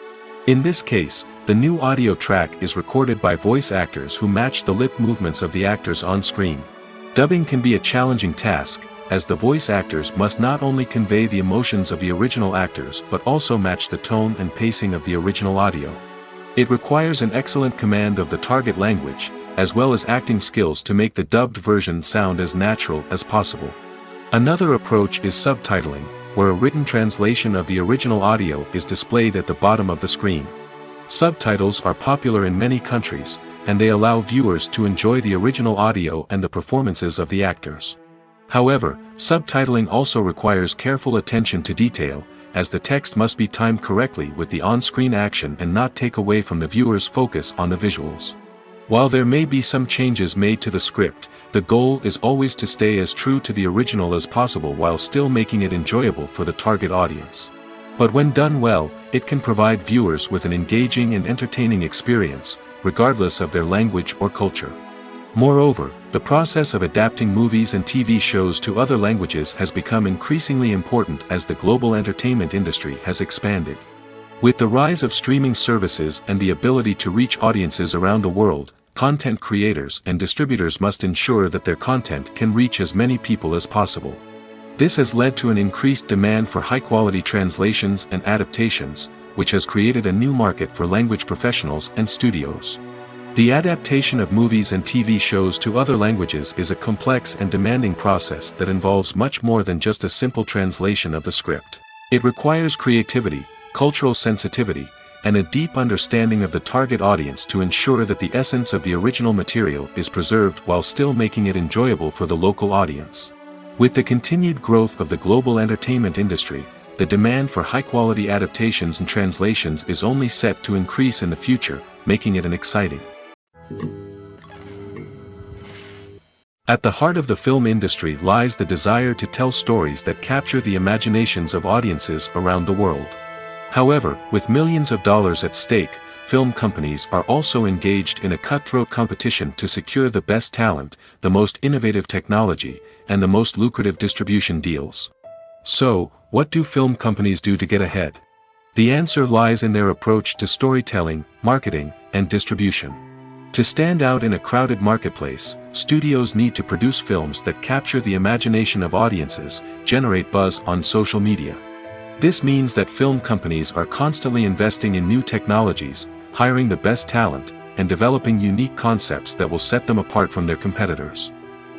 In this case, the new audio track is recorded by voice actors who match the lip movements of the actors on screen. Dubbing can be a challenging task, as the voice actors must not only convey the emotions of the original actors but also match the tone and pacing of the original audio. It requires an excellent command of the target language, as well as acting skills to make the dubbed version sound as natural as possible. Another approach is subtitling, where a written translation of the original audio is displayed at the bottom of the screen. Subtitles are popular in many countries, and they allow viewers to enjoy the original audio and the performances of the actors. However, subtitling also requires careful attention to detail, as the text must be timed correctly with the on-screen action and not take away from the viewer's focus on the visuals. While there may be some changes made to the script, the goal is always to stay as true to the original as possible while still making it enjoyable for the target audience. But when done well, it can provide viewers with an engaging and entertaining experience, regardless of their language or culture. Moreover, the process of adapting movies and TV shows to other languages has become increasingly important as the global entertainment industry has expanded. With the rise of streaming services and the ability to reach audiences around the world, content creators and distributors must ensure that their content can reach as many people as possible. This has led to an increased demand for high-quality translations and adaptations, which has created a new market for language professionals and studios. The adaptation of movies and TV shows to other languages is a complex and demanding process that involves much more than just a simple translation of the script. It requires creativity, cultural sensitivity, and a deep understanding of the target audience to ensure that the essence of the original material is preserved while still making it enjoyable for the local audience. With the continued growth of the global entertainment industry, the demand for high-quality adaptations and translations is only set to increase in the future, making it exciting. At the heart of the film industry lies the desire to tell stories that capture the imaginations of audiences around the world. However, with millions of dollars at stake, film companies are also engaged in a cutthroat competition to secure the best talent, the most innovative technology, and the most lucrative distribution deals. So, what do film companies do to get ahead? The answer lies in their approach to storytelling, marketing, and distribution. To stand out in a crowded marketplace, studios need to produce films that capture the imagination of audiences, generate buzz on social media. This means that film companies are constantly investing in new technologies, hiring the best talent, and developing unique concepts that will set them apart from their competitors.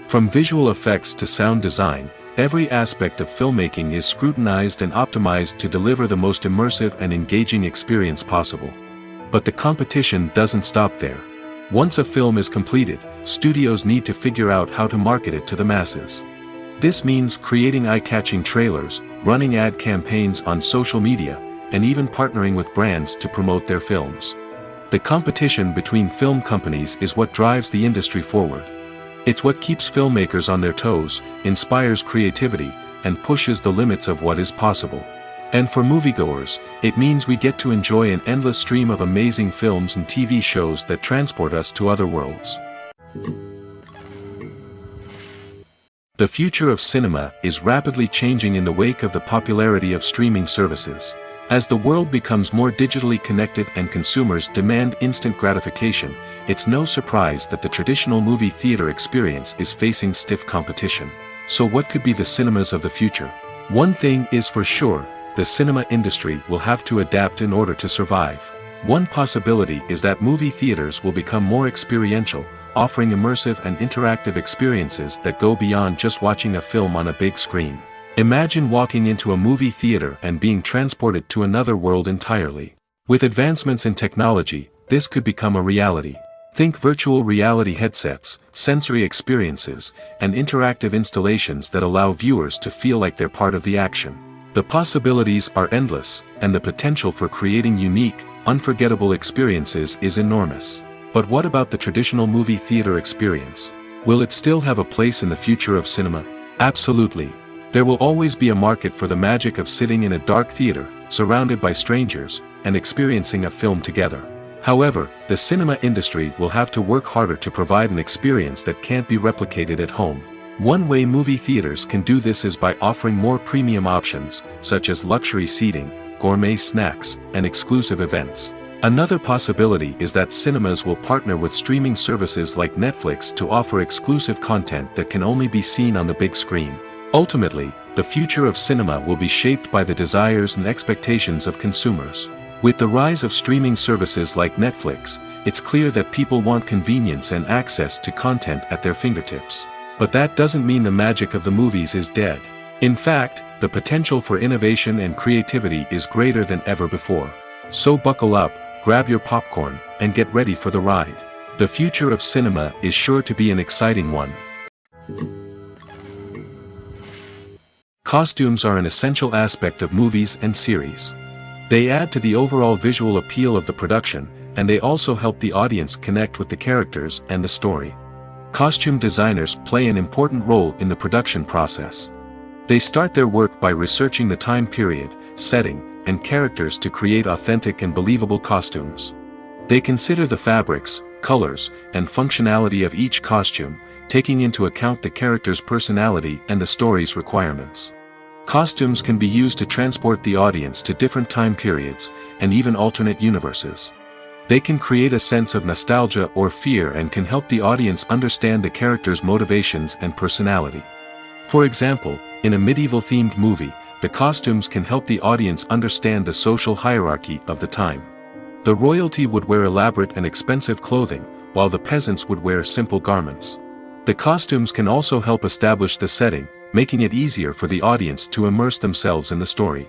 From visual effects to sound design, every aspect of filmmaking is scrutinized and optimized to deliver the most immersive and engaging experience possible. But the competition doesn't stop there. Once a film is completed, studios need to figure out how to market it to the masses. This means creating eye-catching trailers, running ad campaigns on social media, and even partnering with brands to promote their films. The competition between film companies is what drives the industry forward. It's what keeps filmmakers on their toes, inspires creativity, and pushes the limits of what is possible. And for moviegoers, it means we get to enjoy an endless stream of amazing films and TV shows that transport us to other worlds. The future of cinema is rapidly changing in the wake of the popularity of streaming services. As the world becomes more digitally connected and consumers demand instant gratification, it's no surprise that the traditional movie theater experience is facing stiff competition. So what could be the cinemas of the future? One thing is for sure, the cinema industry will have to adapt in order to survive. One possibility is that movie theaters will become more experiential, offering immersive and interactive experiences that go beyond just watching a film on a big screen. Imagine walking into a movie theater and being transported to another world entirely. With advancements in technology, this could become a reality. Think virtual reality headsets, sensory experiences, and interactive installations that allow viewers to feel like they're part of the action. The possibilities are endless, and the potential for creating unique, unforgettable experiences is enormous. But what about the traditional movie theater experience? Will it still have a place in the future of cinema? Absolutely. There will always be a market for the magic of sitting in a dark theater, surrounded by strangers, and experiencing a film together. However, the cinema industry will have to work harder to provide an experience that can't be replicated at home. One way movie theaters can do this is by offering more premium options, such as luxury seating, gourmet snacks, and exclusive events. Another possibility is that cinemas will partner with streaming services like Netflix to offer exclusive content that can only be seen on the big screen. Ultimately, the future of cinema will be shaped by the desires and expectations of consumers. With the rise of streaming services like Netflix, it's clear that people want convenience and access to content at their fingertips. But that doesn't mean the magic of the movies is dead. In fact, the potential for innovation and creativity is greater than ever before. So buckle up, grab your popcorn, and get ready for the ride. The future of cinema is sure to be an exciting one. Costumes are an essential aspect of movies and series. They add to the overall visual appeal of the production, and they also help the audience connect with the characters and the story. Costume designers play an important role in the production process. They start their work by researching the time period, setting, and characters to create authentic and believable costumes. They consider the fabrics, colors, and functionality of each costume, taking into account the character's personality and the story's requirements. Costumes can be used to transport the audience to different time periods, and even alternate universes. They can create a sense of nostalgia or fear and can help the audience understand the character's motivations and personality. For example, in a medieval-themed movie, the costumes can help the audience understand the social hierarchy of the time. The royalty would wear elaborate and expensive clothing, while the peasants would wear simple garments. The costumes can also help establish the setting, making it easier for the audience to immerse themselves in the story.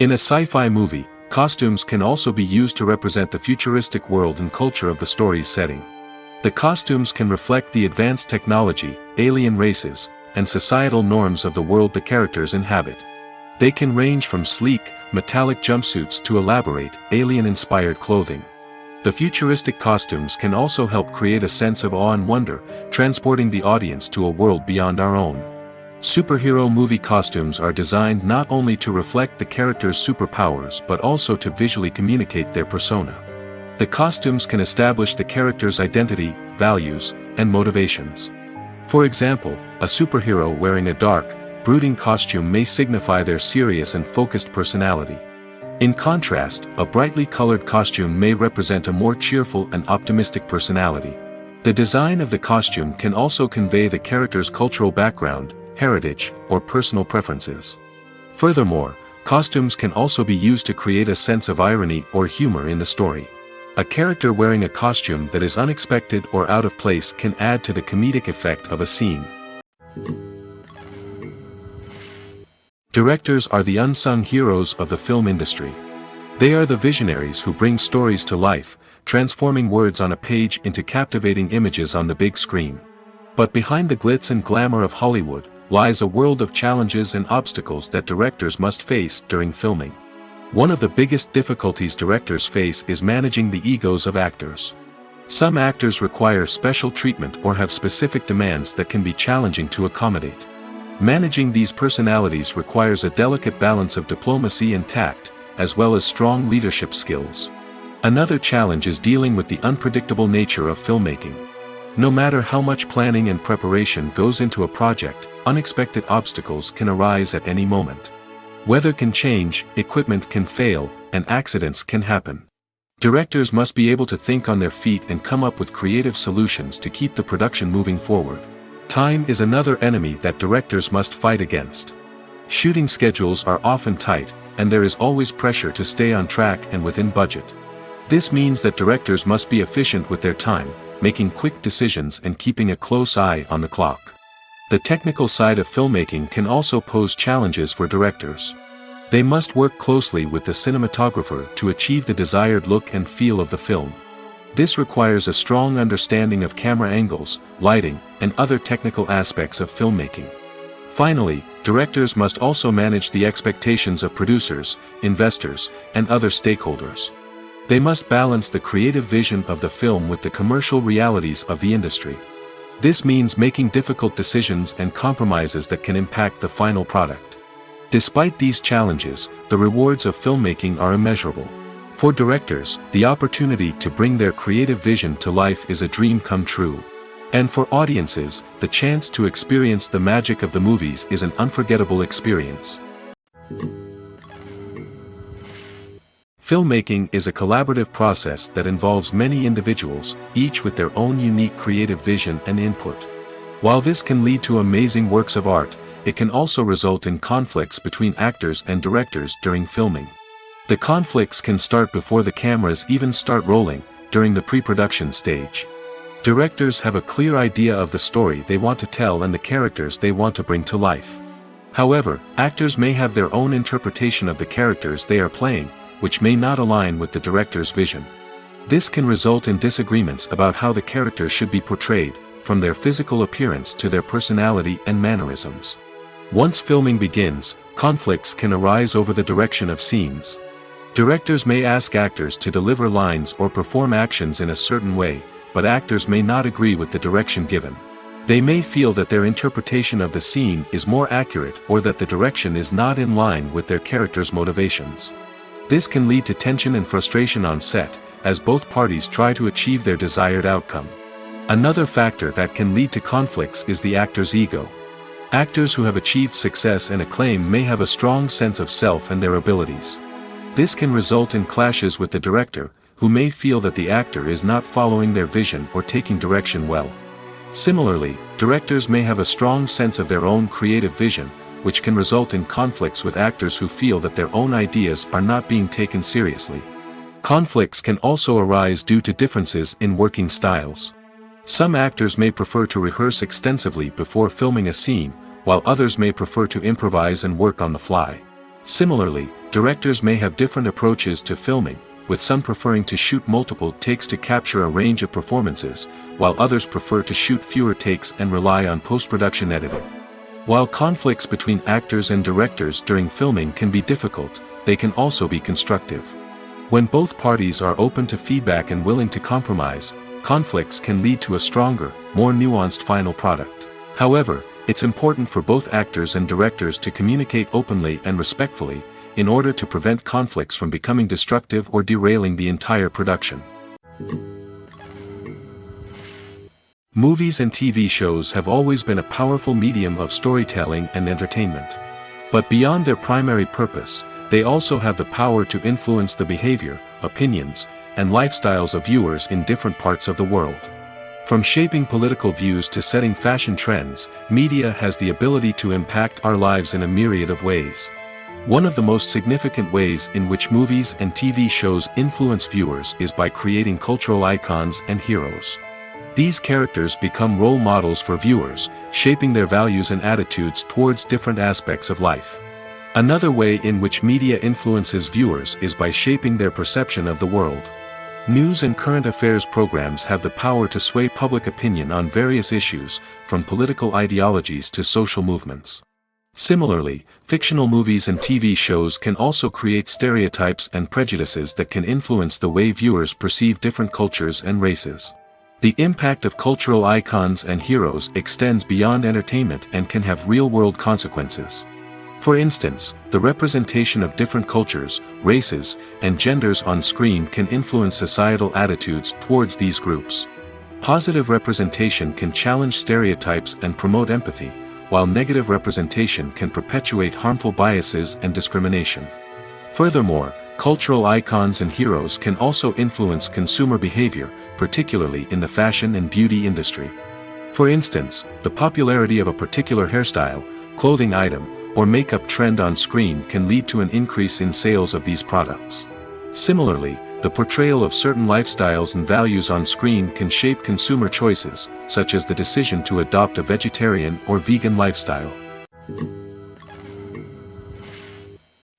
In a sci-fi movie, costumes can also be used to represent the futuristic world and culture of the story's setting. The costumes can reflect the advanced technology, alien races, and societal norms of the world the characters inhabit. They can range from sleek, metallic jumpsuits to elaborate, alien-inspired clothing. The futuristic costumes can also help create a sense of awe and wonder, transporting the audience to a world beyond our own. Superhero movie costumes are designed not only to reflect the character's superpowers but also to visually communicate their persona. The costumes can establish the character's identity, values, and motivations. For example, a superhero wearing a dark, brooding costume may signify their serious and focused personality. In contrast, a brightly colored costume may represent a more cheerful and optimistic personality. The design of the costume can also convey the character's cultural background, heritage, or personal preferences. Furthermore, Costumes can also be used to create a sense of irony or humor in the story. A character wearing a costume that is unexpected or out of place can add to the comedic effect of a scene. Directors are the unsung heroes of the film industry. They are the visionaries who bring stories to life, transforming words on a page into captivating images on the big screen. But behind the glitz and glamour of Hollywood lies a world of challenges and obstacles that directors must face during filming. One of the biggest difficulties directors face is managing the egos of actors. Some actors require special treatment or have specific demands that can be challenging to accommodate. Managing these personalities requires a delicate balance of diplomacy and tact, as well as strong leadership skills. Another challenge is dealing with the unpredictable nature of filmmaking. No matter how much planning and preparation goes into a project, unexpected obstacles can arise at any moment. Weather can change, equipment can fail, and accidents can happen. Directors must be able to think on their feet and come up with creative solutions to keep the production moving forward. Time is another enemy that directors must fight against. Shooting schedules are often tight, and there is always pressure to stay on track and within budget. This means that directors must be efficient with their time, making quick decisions and keeping a close eye on the clock. The technical side of filmmaking can also pose challenges for directors. They must work closely with the cinematographer to achieve the desired look and feel of the film. This requires a strong understanding of camera angles, lighting, and other technical aspects of filmmaking. Finally, directors must also manage the expectations of producers, investors, and other stakeholders. They must balance the creative vision of the film with the commercial realities of the industry. This means making difficult decisions and compromises that can impact the final product. Despite these challenges, the rewards of filmmaking are immeasurable. For directors, the opportunity to bring their creative vision to life is a dream come true. And for audiences, the chance to experience the magic of the movies is an unforgettable experience. Filmmaking is a collaborative process that involves many individuals, each with their own unique creative vision and input. While this can lead to amazing works of art, it can also result in conflicts between actors and directors during filming. The conflicts can start before the cameras even start rolling, during the pre-production stage. Directors have a clear idea of the story they want to tell and the characters they want to bring to life. However, actors may have their own interpretation of the characters they are playing, which may not align with the director's vision. This can result in disagreements about how the characters should be portrayed, from their physical appearance to their personality and mannerisms. Once filming begins, conflicts can arise over the direction of scenes. Directors may ask actors to deliver lines or perform actions in a certain way, but actors may not agree with the direction given. They may feel that their interpretation of the scene is more accurate or that the direction is not in line with their character's motivations. This can lead to tension and frustration on set, as both parties try to achieve their desired outcome. Another factor that can lead to conflicts is the actor's ego. Actors who have achieved success and acclaim may have a strong sense of self and their abilities. This can result in clashes with the director, who may feel that the actor is not following their vision or taking direction well. Similarly, directors may have a strong sense of their own creative vision, which can result in conflicts with actors who feel that their own ideas are not being taken seriously. Conflicts can also arise due to differences in working styles. Some actors may prefer to rehearse extensively before filming a scene, while others may prefer to improvise and work on the fly. Similarly, directors may have different approaches to filming, with some preferring to shoot multiple takes to capture a range of performances, while others prefer to shoot fewer takes and rely on post-production editing. While conflicts between actors and directors during filming can be difficult, they can also be constructive. When both parties are open to feedback and willing to compromise, conflicts can lead to a stronger, more nuanced final product. However, it's important for both actors and directors to communicate openly and respectfully, in order to prevent conflicts from becoming destructive or derailing the entire production. Movies and TV shows have always been a powerful medium of storytelling and entertainment. But beyond their primary purpose, they also have the power to influence the behavior, opinions, and lifestyles of viewers in different parts of the world. From shaping political views to setting fashion trends, media has the ability to impact our lives in a myriad of ways. One of the most significant ways in which movies and TV shows influence viewers is by creating cultural icons and heroes. These characters become role models for viewers, shaping their values and attitudes towards different aspects of life. Another way in which media influences viewers is by shaping their perception of the world. News and current affairs programs have the power to sway public opinion on various issues, from political ideologies to social movements. Similarly, fictional movies and TV shows can also create stereotypes and prejudices that can influence the way viewers perceive different cultures and races. The impact of cultural icons and heroes extends beyond entertainment and can have real-world consequences. For instance, the representation of different cultures, races, and genders on screen can influence societal attitudes towards these groups. Positive representation can challenge stereotypes and promote empathy, while negative representation can perpetuate harmful biases and discrimination. Furthermore, cultural icons and heroes can also influence consumer behavior, particularly in the fashion and beauty industry. For instance, the popularity of a particular hairstyle, clothing item, or makeup trend on screen can lead to an increase in sales of these products. Similarly, the portrayal of certain lifestyles and values on screen can shape consumer choices, such as the decision to adopt a vegetarian or vegan lifestyle.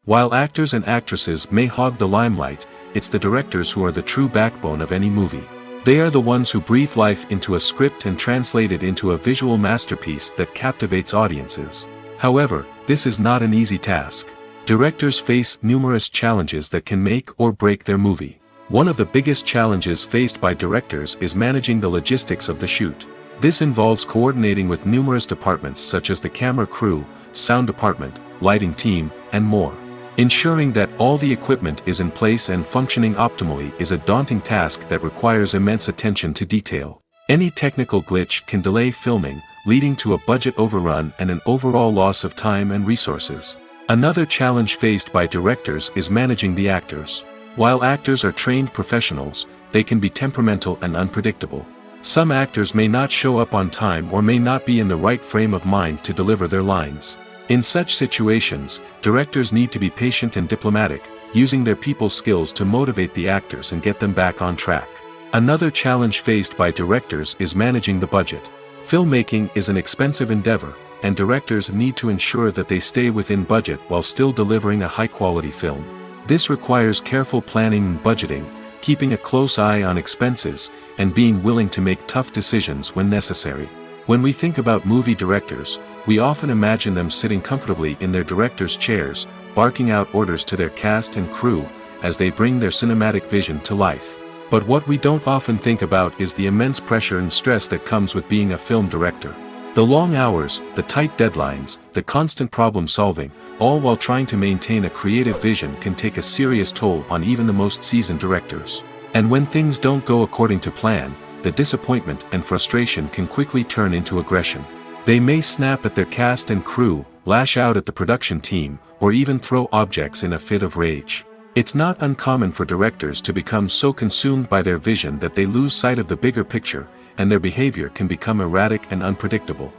While actors and actresses may hog the limelight, it's the directors who are the true backbone of any movie. They are the ones who breathe life into a script and translate it into a visual masterpiece that captivates audiences. However, this is not an easy task. Directors face numerous challenges that can make or break their movie. One of the biggest challenges faced by directors is managing the logistics of the shoot. This involves coordinating with numerous departments such as the camera crew, sound department, lighting team, and more. Ensuring that all the equipment is in place and functioning optimally is a daunting task that requires immense attention to detail. Any technical glitch can delay filming, leading to a budget overrun and an overall loss of time and resources. Another challenge faced by directors is managing the actors. While actors are trained professionals, they can be temperamental and unpredictable. Some actors may not show up on time or may not be in the right frame of mind to deliver their lines. In such situations, directors need to be patient and diplomatic, using their people skills to motivate the actors and get them back on track. Another challenge faced by directors is managing the budget. Filmmaking is an expensive endeavor, and directors need to ensure that they stay within budget while still delivering a high-quality film. This requires careful planning and budgeting, keeping a close eye on expenses, and being willing to make tough decisions when necessary. When we think about movie directors, we often imagine them sitting comfortably in their director's chairs, barking out orders to their cast and crew, as they bring their cinematic vision to life. But what we don't often think about is the immense pressure and stress that comes with being a film director. The long hours, the tight deadlines, the constant problem solving, all while trying to maintain a creative vision can take a serious toll on even the most seasoned directors. And when things don't go according to plan, the disappointment and frustration can quickly turn into aggression. They may snap at their cast and crew, lash out at the production team, or even throw objects in a fit of rage. It's not uncommon for directors to become so consumed by their vision that they lose sight of the bigger picture, and their behavior can become erratic and unpredictable.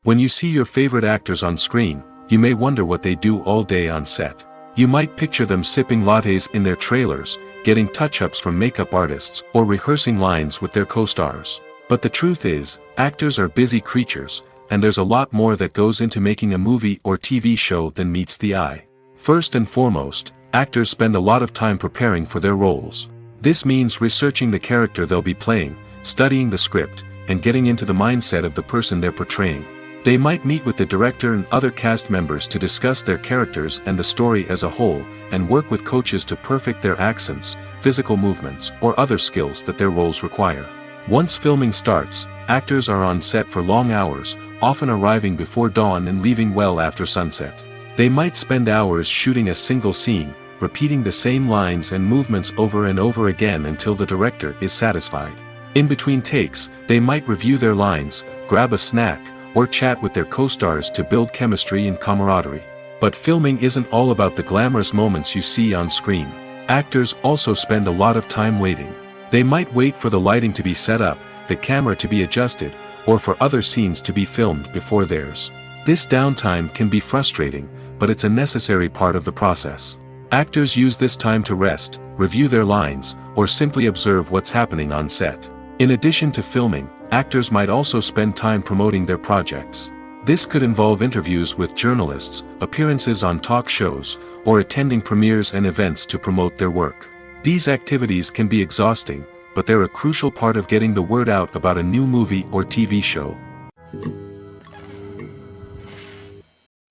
When you see your favorite actors on screen, you may wonder what they do all day on set. You might picture them sipping lattes in their trailers, getting touch-ups from makeup artists, or rehearsing lines with their co-stars. But the truth is, actors are busy creatures, and there's a lot more that goes into making a movie or TV show than meets the eye. First and foremost, actors spend a lot of time preparing for their roles. This means researching the character they'll be playing, studying the script, and getting into the mindset of the person they're portraying. They might meet with the director and other cast members to discuss their characters and the story as a whole, and work with coaches to perfect their accents, physical movements, or other skills that their roles require. Once filming starts, actors are on set for long hours, often arriving before dawn and leaving well after sunset. They might spend hours shooting a single scene, repeating the same lines and movements over and over again until the director is satisfied. In between takes, they might review their lines, grab a snack, or chat with their co-stars to build chemistry and camaraderie. But filming isn't all about the glamorous moments you see on screen. Actors also spend a lot of time waiting. They might wait for the lighting to be set up, the camera to be adjusted, or for other scenes to be filmed before theirs. This downtime can be frustrating, but it's a necessary part of the process. Actors use this time to rest, review their lines, or simply observe what's happening on set. In addition to filming, actors might also spend time promoting their projects. This could involve interviews with journalists, appearances on talk shows, or attending premieres and events to promote their work. These activities can be exhausting, but they're a crucial part of getting the word out about a new movie or TV show.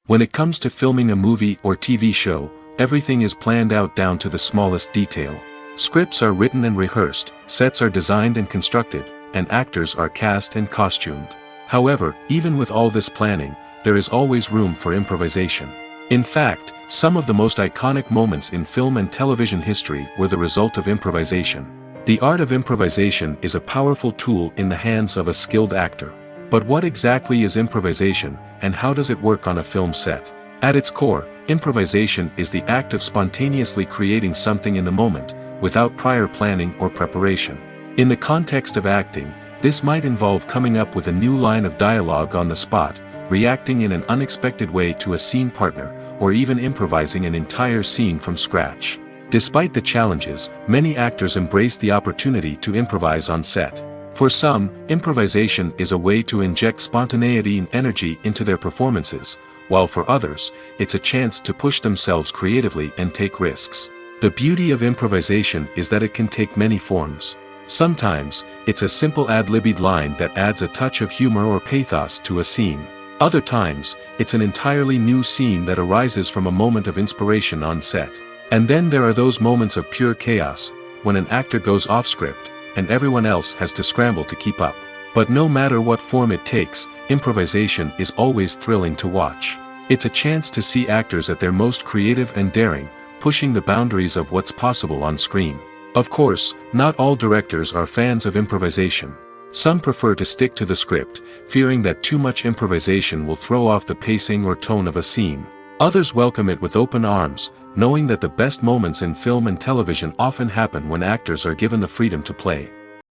When it comes to filming a movie or TV show, everything is planned out down to the smallest detail. Scripts are written and rehearsed, sets are designed and constructed, and actors are cast and costumed. However, even with all this planning, there is always room for improvisation. In fact, some of the most iconic moments in film and television history were the result of improvisation. The art of improvisation is a powerful tool in the hands of a skilled actor. But what exactly is improvisation, and how does it work on a film set? At its core, improvisation is the act of spontaneously creating something in the moment, without prior planning or preparation. In the context of acting, this might involve coming up with a new line of dialogue on the spot, reacting in an unexpected way to a scene partner, or even improvising an entire scene from scratch. Despite the challenges, many actors embrace the opportunity to improvise on set. For some, improvisation is a way to inject spontaneity and energy into their performances, while for others, it's a chance to push themselves creatively and take risks. The beauty of improvisation is that it can take many forms. Sometimes, it's a simple ad-libbed line that adds a touch of humor or pathos to a scene. Other times, it's an entirely new scene that arises from a moment of inspiration on set. And then there are those moments of pure chaos, when an actor goes off script, and everyone else has to scramble to keep up. But no matter what form it takes, improvisation is always thrilling to watch. It's a chance to see actors at their most creative and daring, pushing the boundaries of what's possible on screen. Of course, not all directors are fans of improvisation. Some prefer to stick to the script, fearing that too much improvisation will throw off the pacing or tone of a scene. Others welcome it with open arms, knowing that the best moments in film and television often happen when actors are given the freedom to play.